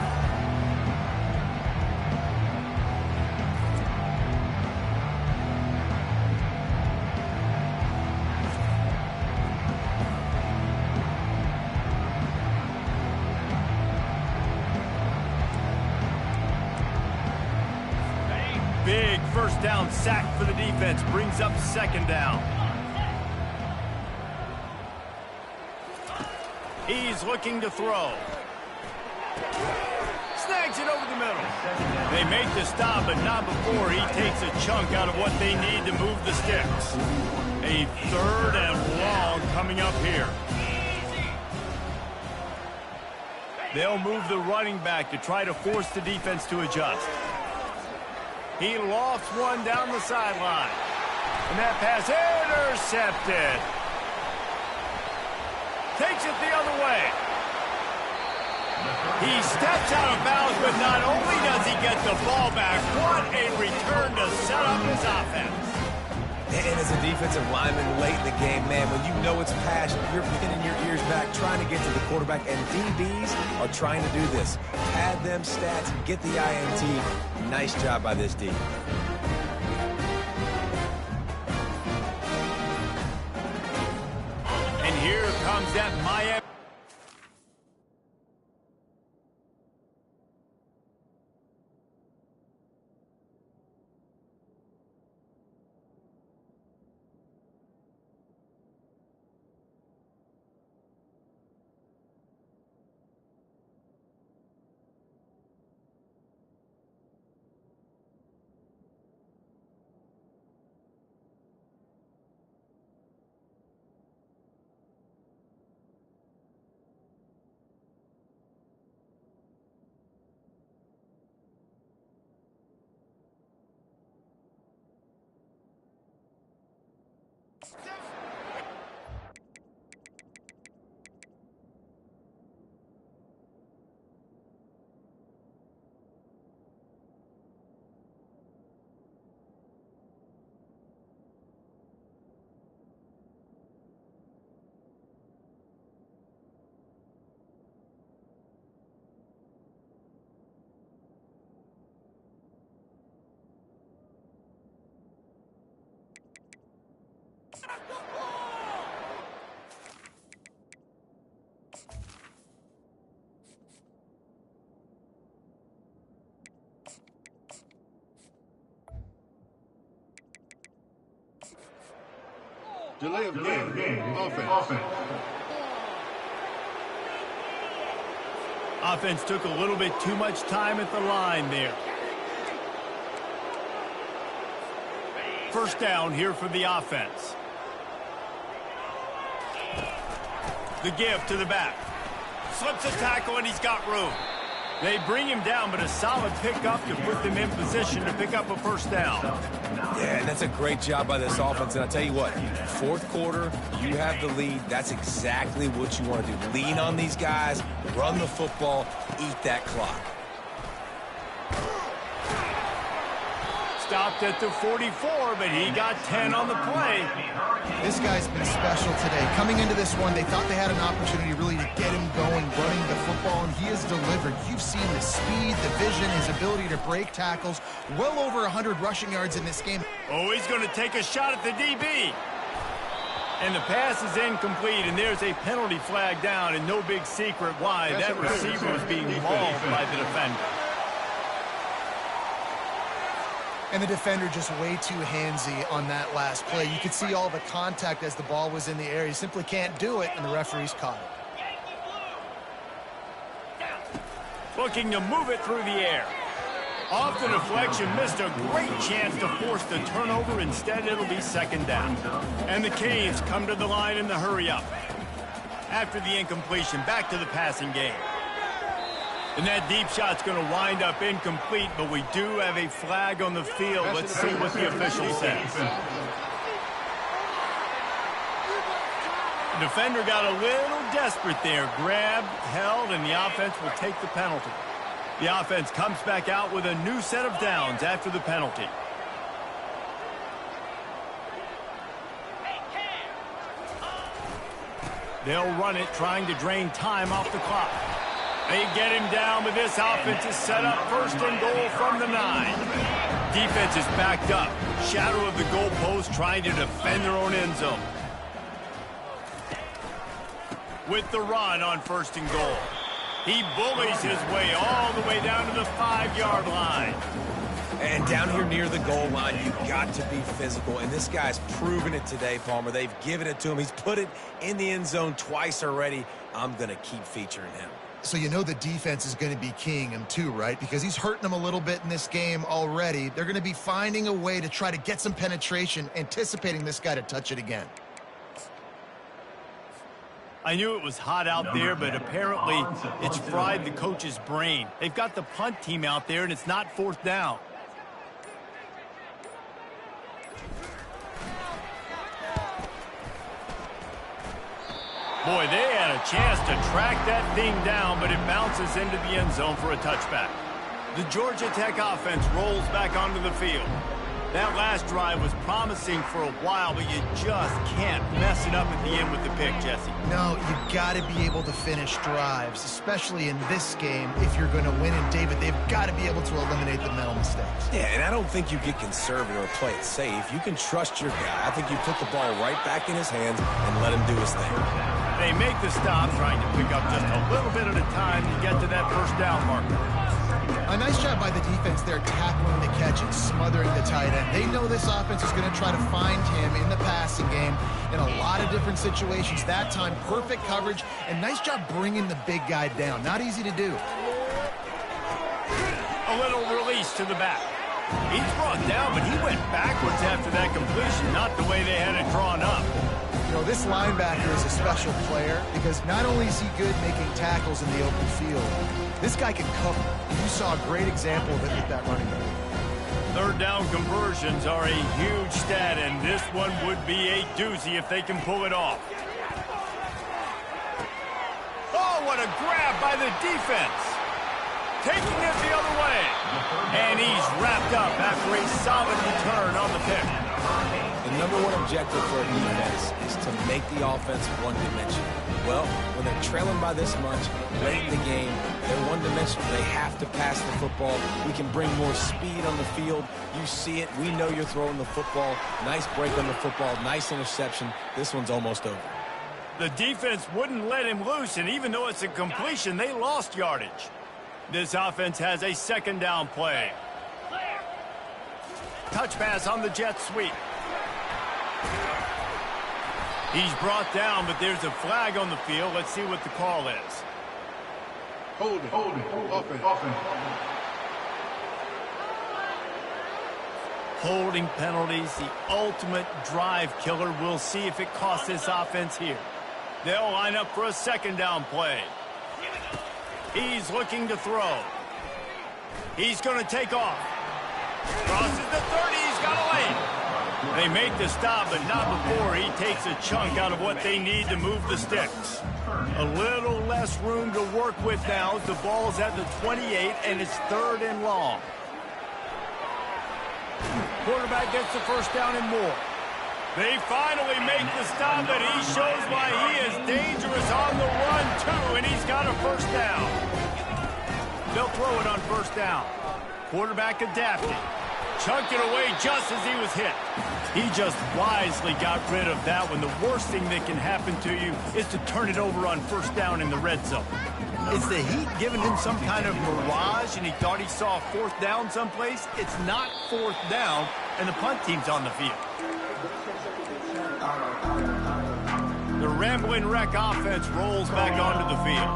Big 1st down sack for the defense brings up 2nd down. He's looking to throw. Snags it over the middle. They make the stop, but not before he takes a chunk out of what they need to move the sticks. A 3rd and long coming up here. They'll move the running back to try to force the defense to adjust. He lofts one down the sideline. And that pass intercepted. Takes it the other way. He steps out of bounds, but not only does he get the ball back, what a return to set up his offense. And as a defensive lineman late in the game, man, when you know it's passion, you're pinning your ears back, trying to get to the quarterback, and DBs are trying to do this. Pad them stats, get the INT. Nice job by this D. And here comes that Miami. Delay of game. Offense. Offense took a little bit too much time at the line there. First down here for the offense. The give to the back. Slips a tackle and he's got room. They bring him down, but a solid pickup to put them in position to pick up a first down. Yeah, and that's a great job by this offense. And I'll tell you what, fourth quarter, you have the lead. That's exactly what you want to do. Lean on these guys, run the football, eat that clock. Stopped at the 44, but he got 10 on the play. This guy's been special today. Coming into this one, they thought they had an opportunity really to get him going, running the football, and he has delivered. You've seen the speed, the vision, his ability to break tackles. Well over 100 rushing yards in this game. Oh, he's going to take a shot at the DB. And the pass is incomplete, and there's a penalty flag down, and no big secret why. That receiver was being mauled by the defender. And the defender just way too handsy on that last play. You could see all the contact as the ball was in the air. He simply can't do it, and the referee's caught it. Looking to move it through the air. Off the deflection, missed a great chance to force the turnover. Instead, it'll be second down. And the Canes come to the line in the hurry-up. After the incompletion, back to the passing game. And that deep shot's going to wind up incomplete, but we do have a flag on the field. Let's see what the official says. The defender got a little desperate there. Grabbed, held, and the offense will take the penalty. The offense comes back out with a new set of downs after the penalty. They'll run it, trying to drain time off the clock. They get him down, but this offense is set up first and goal from the 9. Defense is backed up. Shadow of the goalpost trying to defend their own end zone. With the run on first and goal. He bullies his way all the way down to the 5-yard line. And down here near the goal line, you've got to be physical. And this guy's proven it today, Palmer. They've given it to him. He's put it in the end zone twice already. I'm going to keep featuring him. So you know the defense is going to be keying him too, right? Because he's hurting them a little bit in this game already. They're going to be finding a way to try to get some penetration, anticipating this guy to touch it again. I knew it was hot out there, but apparently it's fried the coach's brain. They've got the punt team out there, and it's not fourth down. Boy, they had a chance to track that thing down, but it bounces into the end zone for a touchback. The Georgia Tech offense rolls back onto the field. That last drive was promising for a while, but you just can't mess it up at the end with the pick, Jesse. No, you've got to be able to finish drives, especially in this game if you're going to win. And, David, they've got to be able to eliminate the mental mistakes. Yeah, and I don't think you get conservative or play it safe. You can trust your guy. I think you put the ball right back in his hands and let him do his thing. They make the stop, trying to pick up just a little bit at a time to get to that first down marker. A nice job by the defense there, tackling the catch and smothering the tight end. They know this offense is going to try to find him in the passing game in a lot of different situations. That time, perfect coverage, and nice job bringing the big guy down. Not easy to do. A little release to the back. He's brought down, but he went backwards after that completion, not the way they had it drawn up. You know, this linebacker is a special player because not only is he good making tackles in the open field, this guy can cover. You saw a great example of it with that running back. Third down conversions are a huge stat, and this one would be a doozy if they can pull it off. Oh, what a grab by the defense. Taking it the other way. And he's wrapped up after a solid return on the pick. The number one objective for a defense is to make the offense one-dimensional. Well, when they're trailing by this much, late in the game, they're one-dimensional. They have to pass the football. We can bring more speed on the field. You see it. We know you're throwing the football. Nice break on the football. Nice interception. This one's almost over. The defense wouldn't let him loose, and even though it's a completion, they lost yardage. This offense has a second down play. Touch pass on the jet sweep. He's brought down, but there's a flag on the field. Let's see what the call is. Holding. Offense. Holding penalties, the ultimate drive killer. We'll see if it costs this offense here. They'll line up for a second down play. He's looking to throw. He's going to take off. Crosses the 30. He's got a lane. They make the stop, but not before he takes a chunk out of what they need to move the sticks. A little less room to work with now as the ball's at the 28, and it's third and long. Quarterback gets the first down and more. They finally make the stop, and he shows why he is dangerous on the run, too, and he's got a first down. They'll throw it on first down. Quarterback adapting. Chunked it away just as he was hit. He just wisely got rid of that one. The worst thing that can happen to you is to turn it over on first down in the red zone. Is the heat giving him some kind of mirage and he thought he saw fourth down someplace? It's not fourth down, and the punt team's on the field. The Ramblin' Wreck offense rolls back onto the field.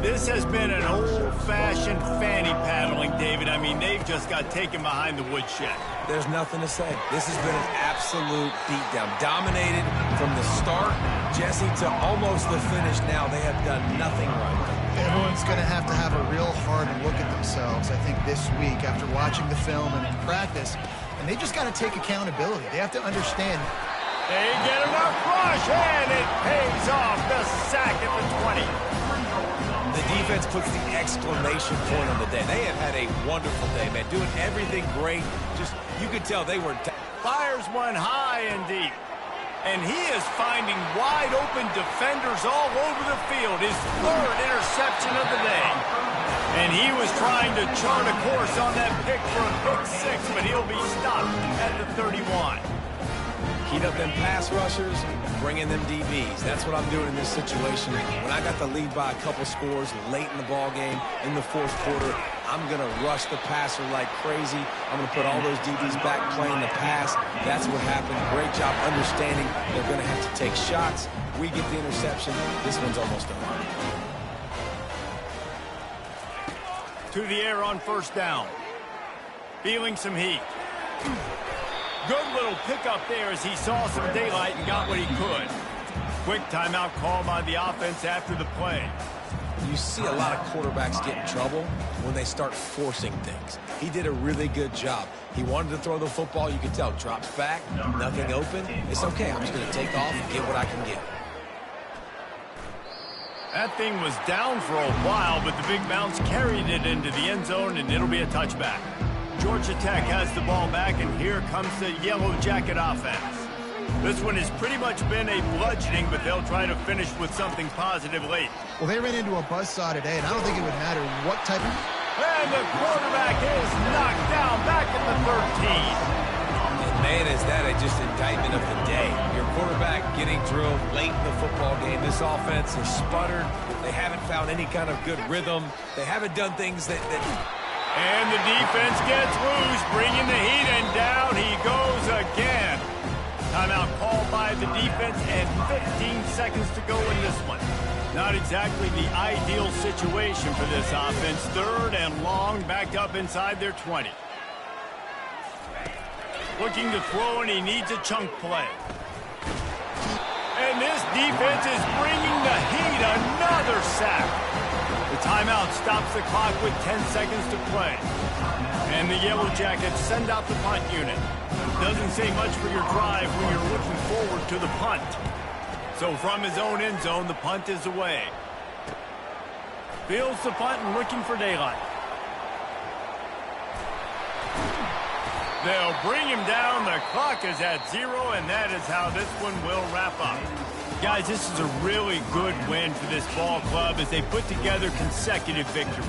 This has been an old-fashioned fanny paddling, David. I mean, they've just got taken behind the woodshed. There's nothing to say. This has been an absolute beatdown. Dominated from the start, Jesse, to almost the finish now. They have done nothing right. Everyone's going to have a real hard look at themselves, I think, this week after watching the film and in practice. And they just got to take accountability. They have to understand. They get enough rush, and it pays off. The sack at the 20. The defense puts the exclamation point on the day. They have had a wonderful day, man. Doing everything great. Just, you could tell they were... Fires one high and deep. And he is finding wide open defenders all over the field. His third interception of the day. And he was trying to chart a course on that pick for a pick six, but he'll be stopped at the 31. Heat up them pass rushers, bring in them DBs. That's what I'm doing in this situation. When I got the lead by a couple scores late in the ball game, in the fourth quarter, I'm going to rush the passer like crazy. I'm going to put all those DBs back playing the pass. That's what happened. Great job understanding they're going to have to take shots. We get the interception. This one's almost over. To the air on first down. Feeling some heat. Good little pickup there as he saw some daylight and got what he could. Quick timeout call by the offense after the play. You see a lot of quarterbacks get in trouble when they start forcing things. He did a really good job. He wanted to throw the football. You could tell. Drops back, nothing open. It's okay. I'm just going to take off and get what I can get. That thing was down for a while, but the big bounce carried it into the end zone, and it'll be a touchback. Georgia Tech has the ball back, and here comes the Yellow Jacket offense. This one has pretty much been a bludgeoning, but they'll try to finish with something positive late. Well, they ran into a buzzsaw today, and I don't think it would matter what type of... And the quarterback is knocked down back at the 13. Man, is that just indictment of the day. Your quarterback getting drilled late in the football game. This offense has sputtered. They haven't found any kind of good rhythm. They haven't done things that... And the defense gets loose, bringing the heat, and down he goes again. Timeout called by the defense, and 15 seconds to go in this one. Not exactly the ideal situation for this offense. 3rd and long, backed up inside their 20. Looking to throw, and he needs a chunk play. And this defense is bringing the heat. Another sack. The timeout stops the clock with 10 seconds to play. And the Yellow Jackets send out the punt unit. Doesn't say much for your drive when you're looking forward to the punt. So from his own end zone, the punt is away. Fields the punt and looking for daylight. They'll bring him down. The clock is at 0, and that is how this one will wrap up. Guys, this is a really good win for this ball club as they put together consecutive victories.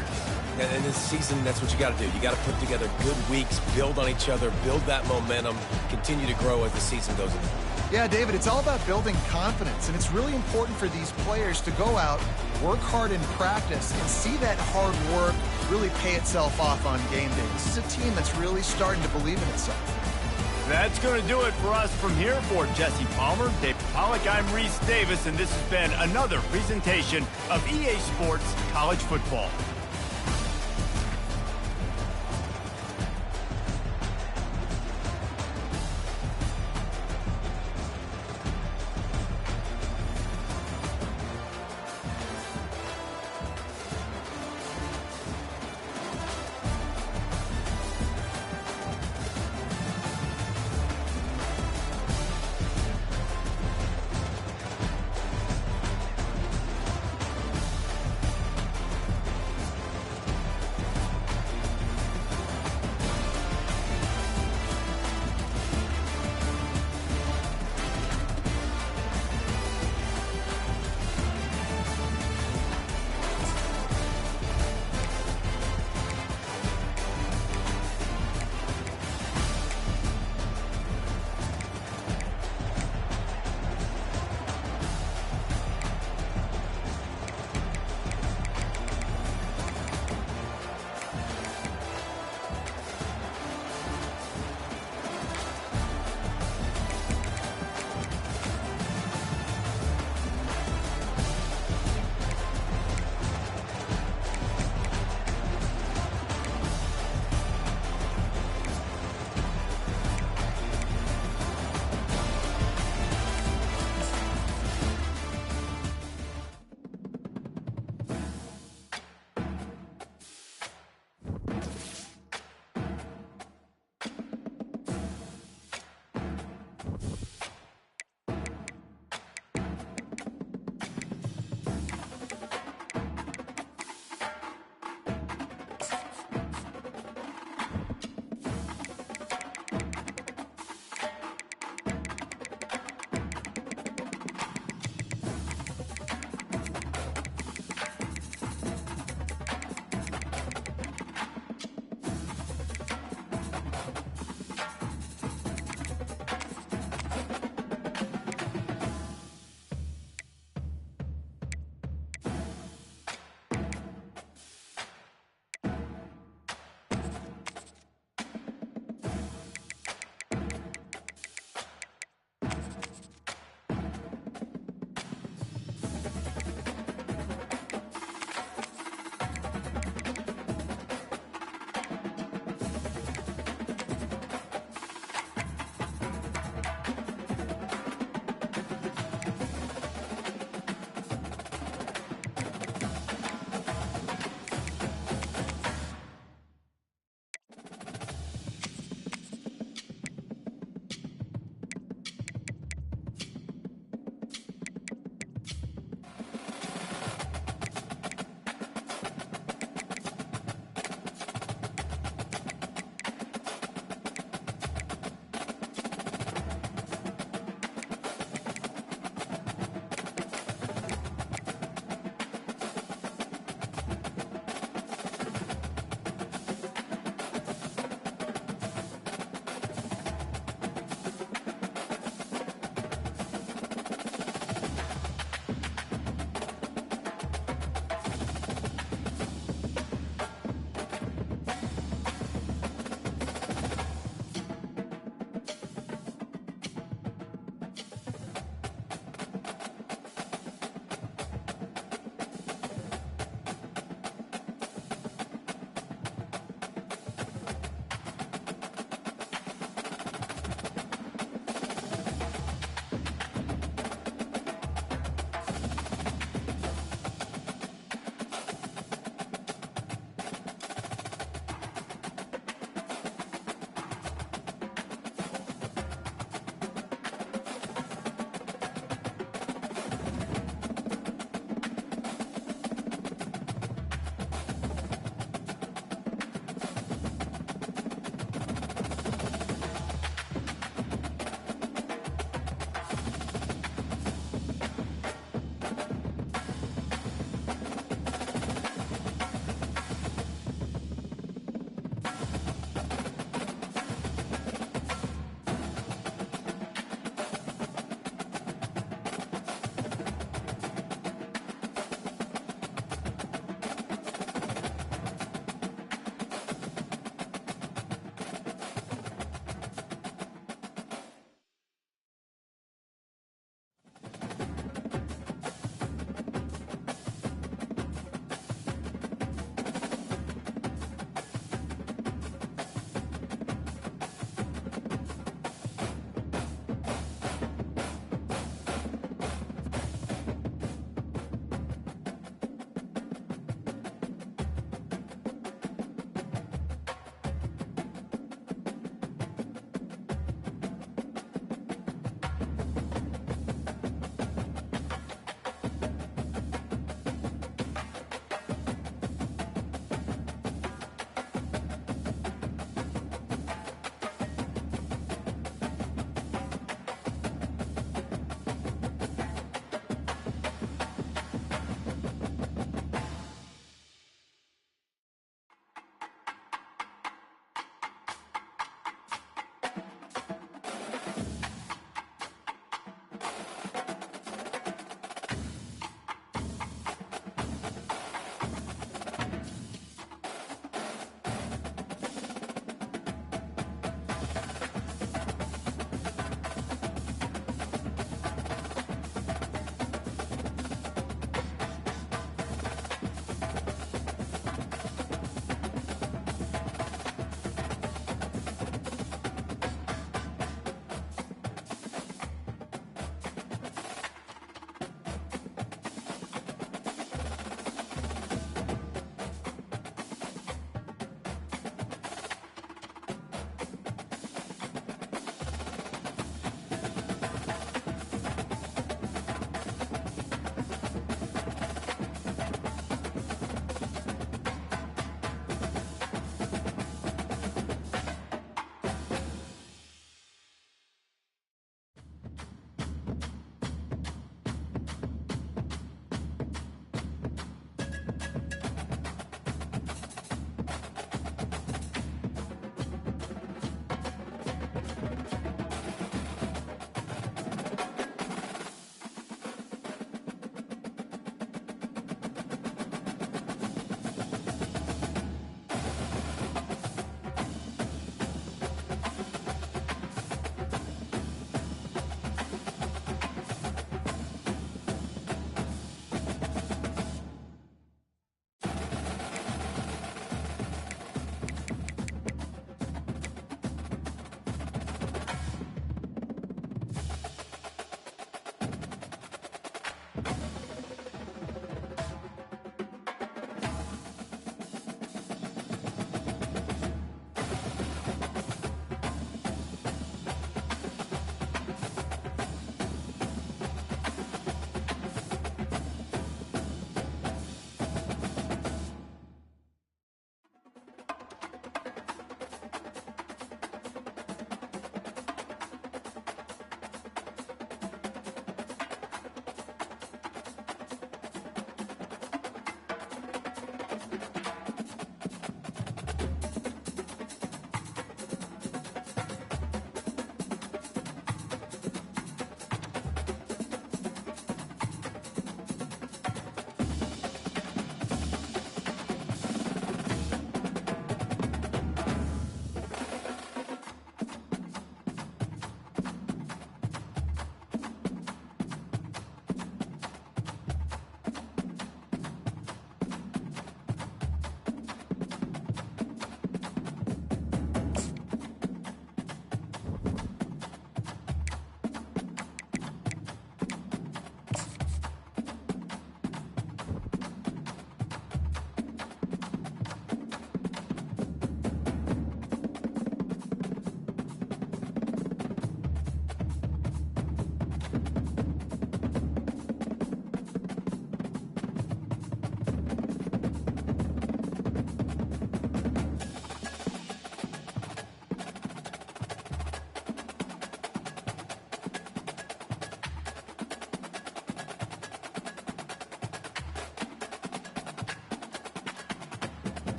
And in this season, that's what you got to do. You got to put together good weeks, build on each other, build that momentum, continue to grow as the season goes on. Yeah, David, it's all about building confidence, and it's really important for these players to go out, work hard in practice, and see that hard work really pay itself off on game day. This is a team that's really starting to believe in itself. That's going to do it for us from here. For Jesse Palmer, Dave Pollock, I'm Reese Davis, and this has been another presentation of EA Sports College Football.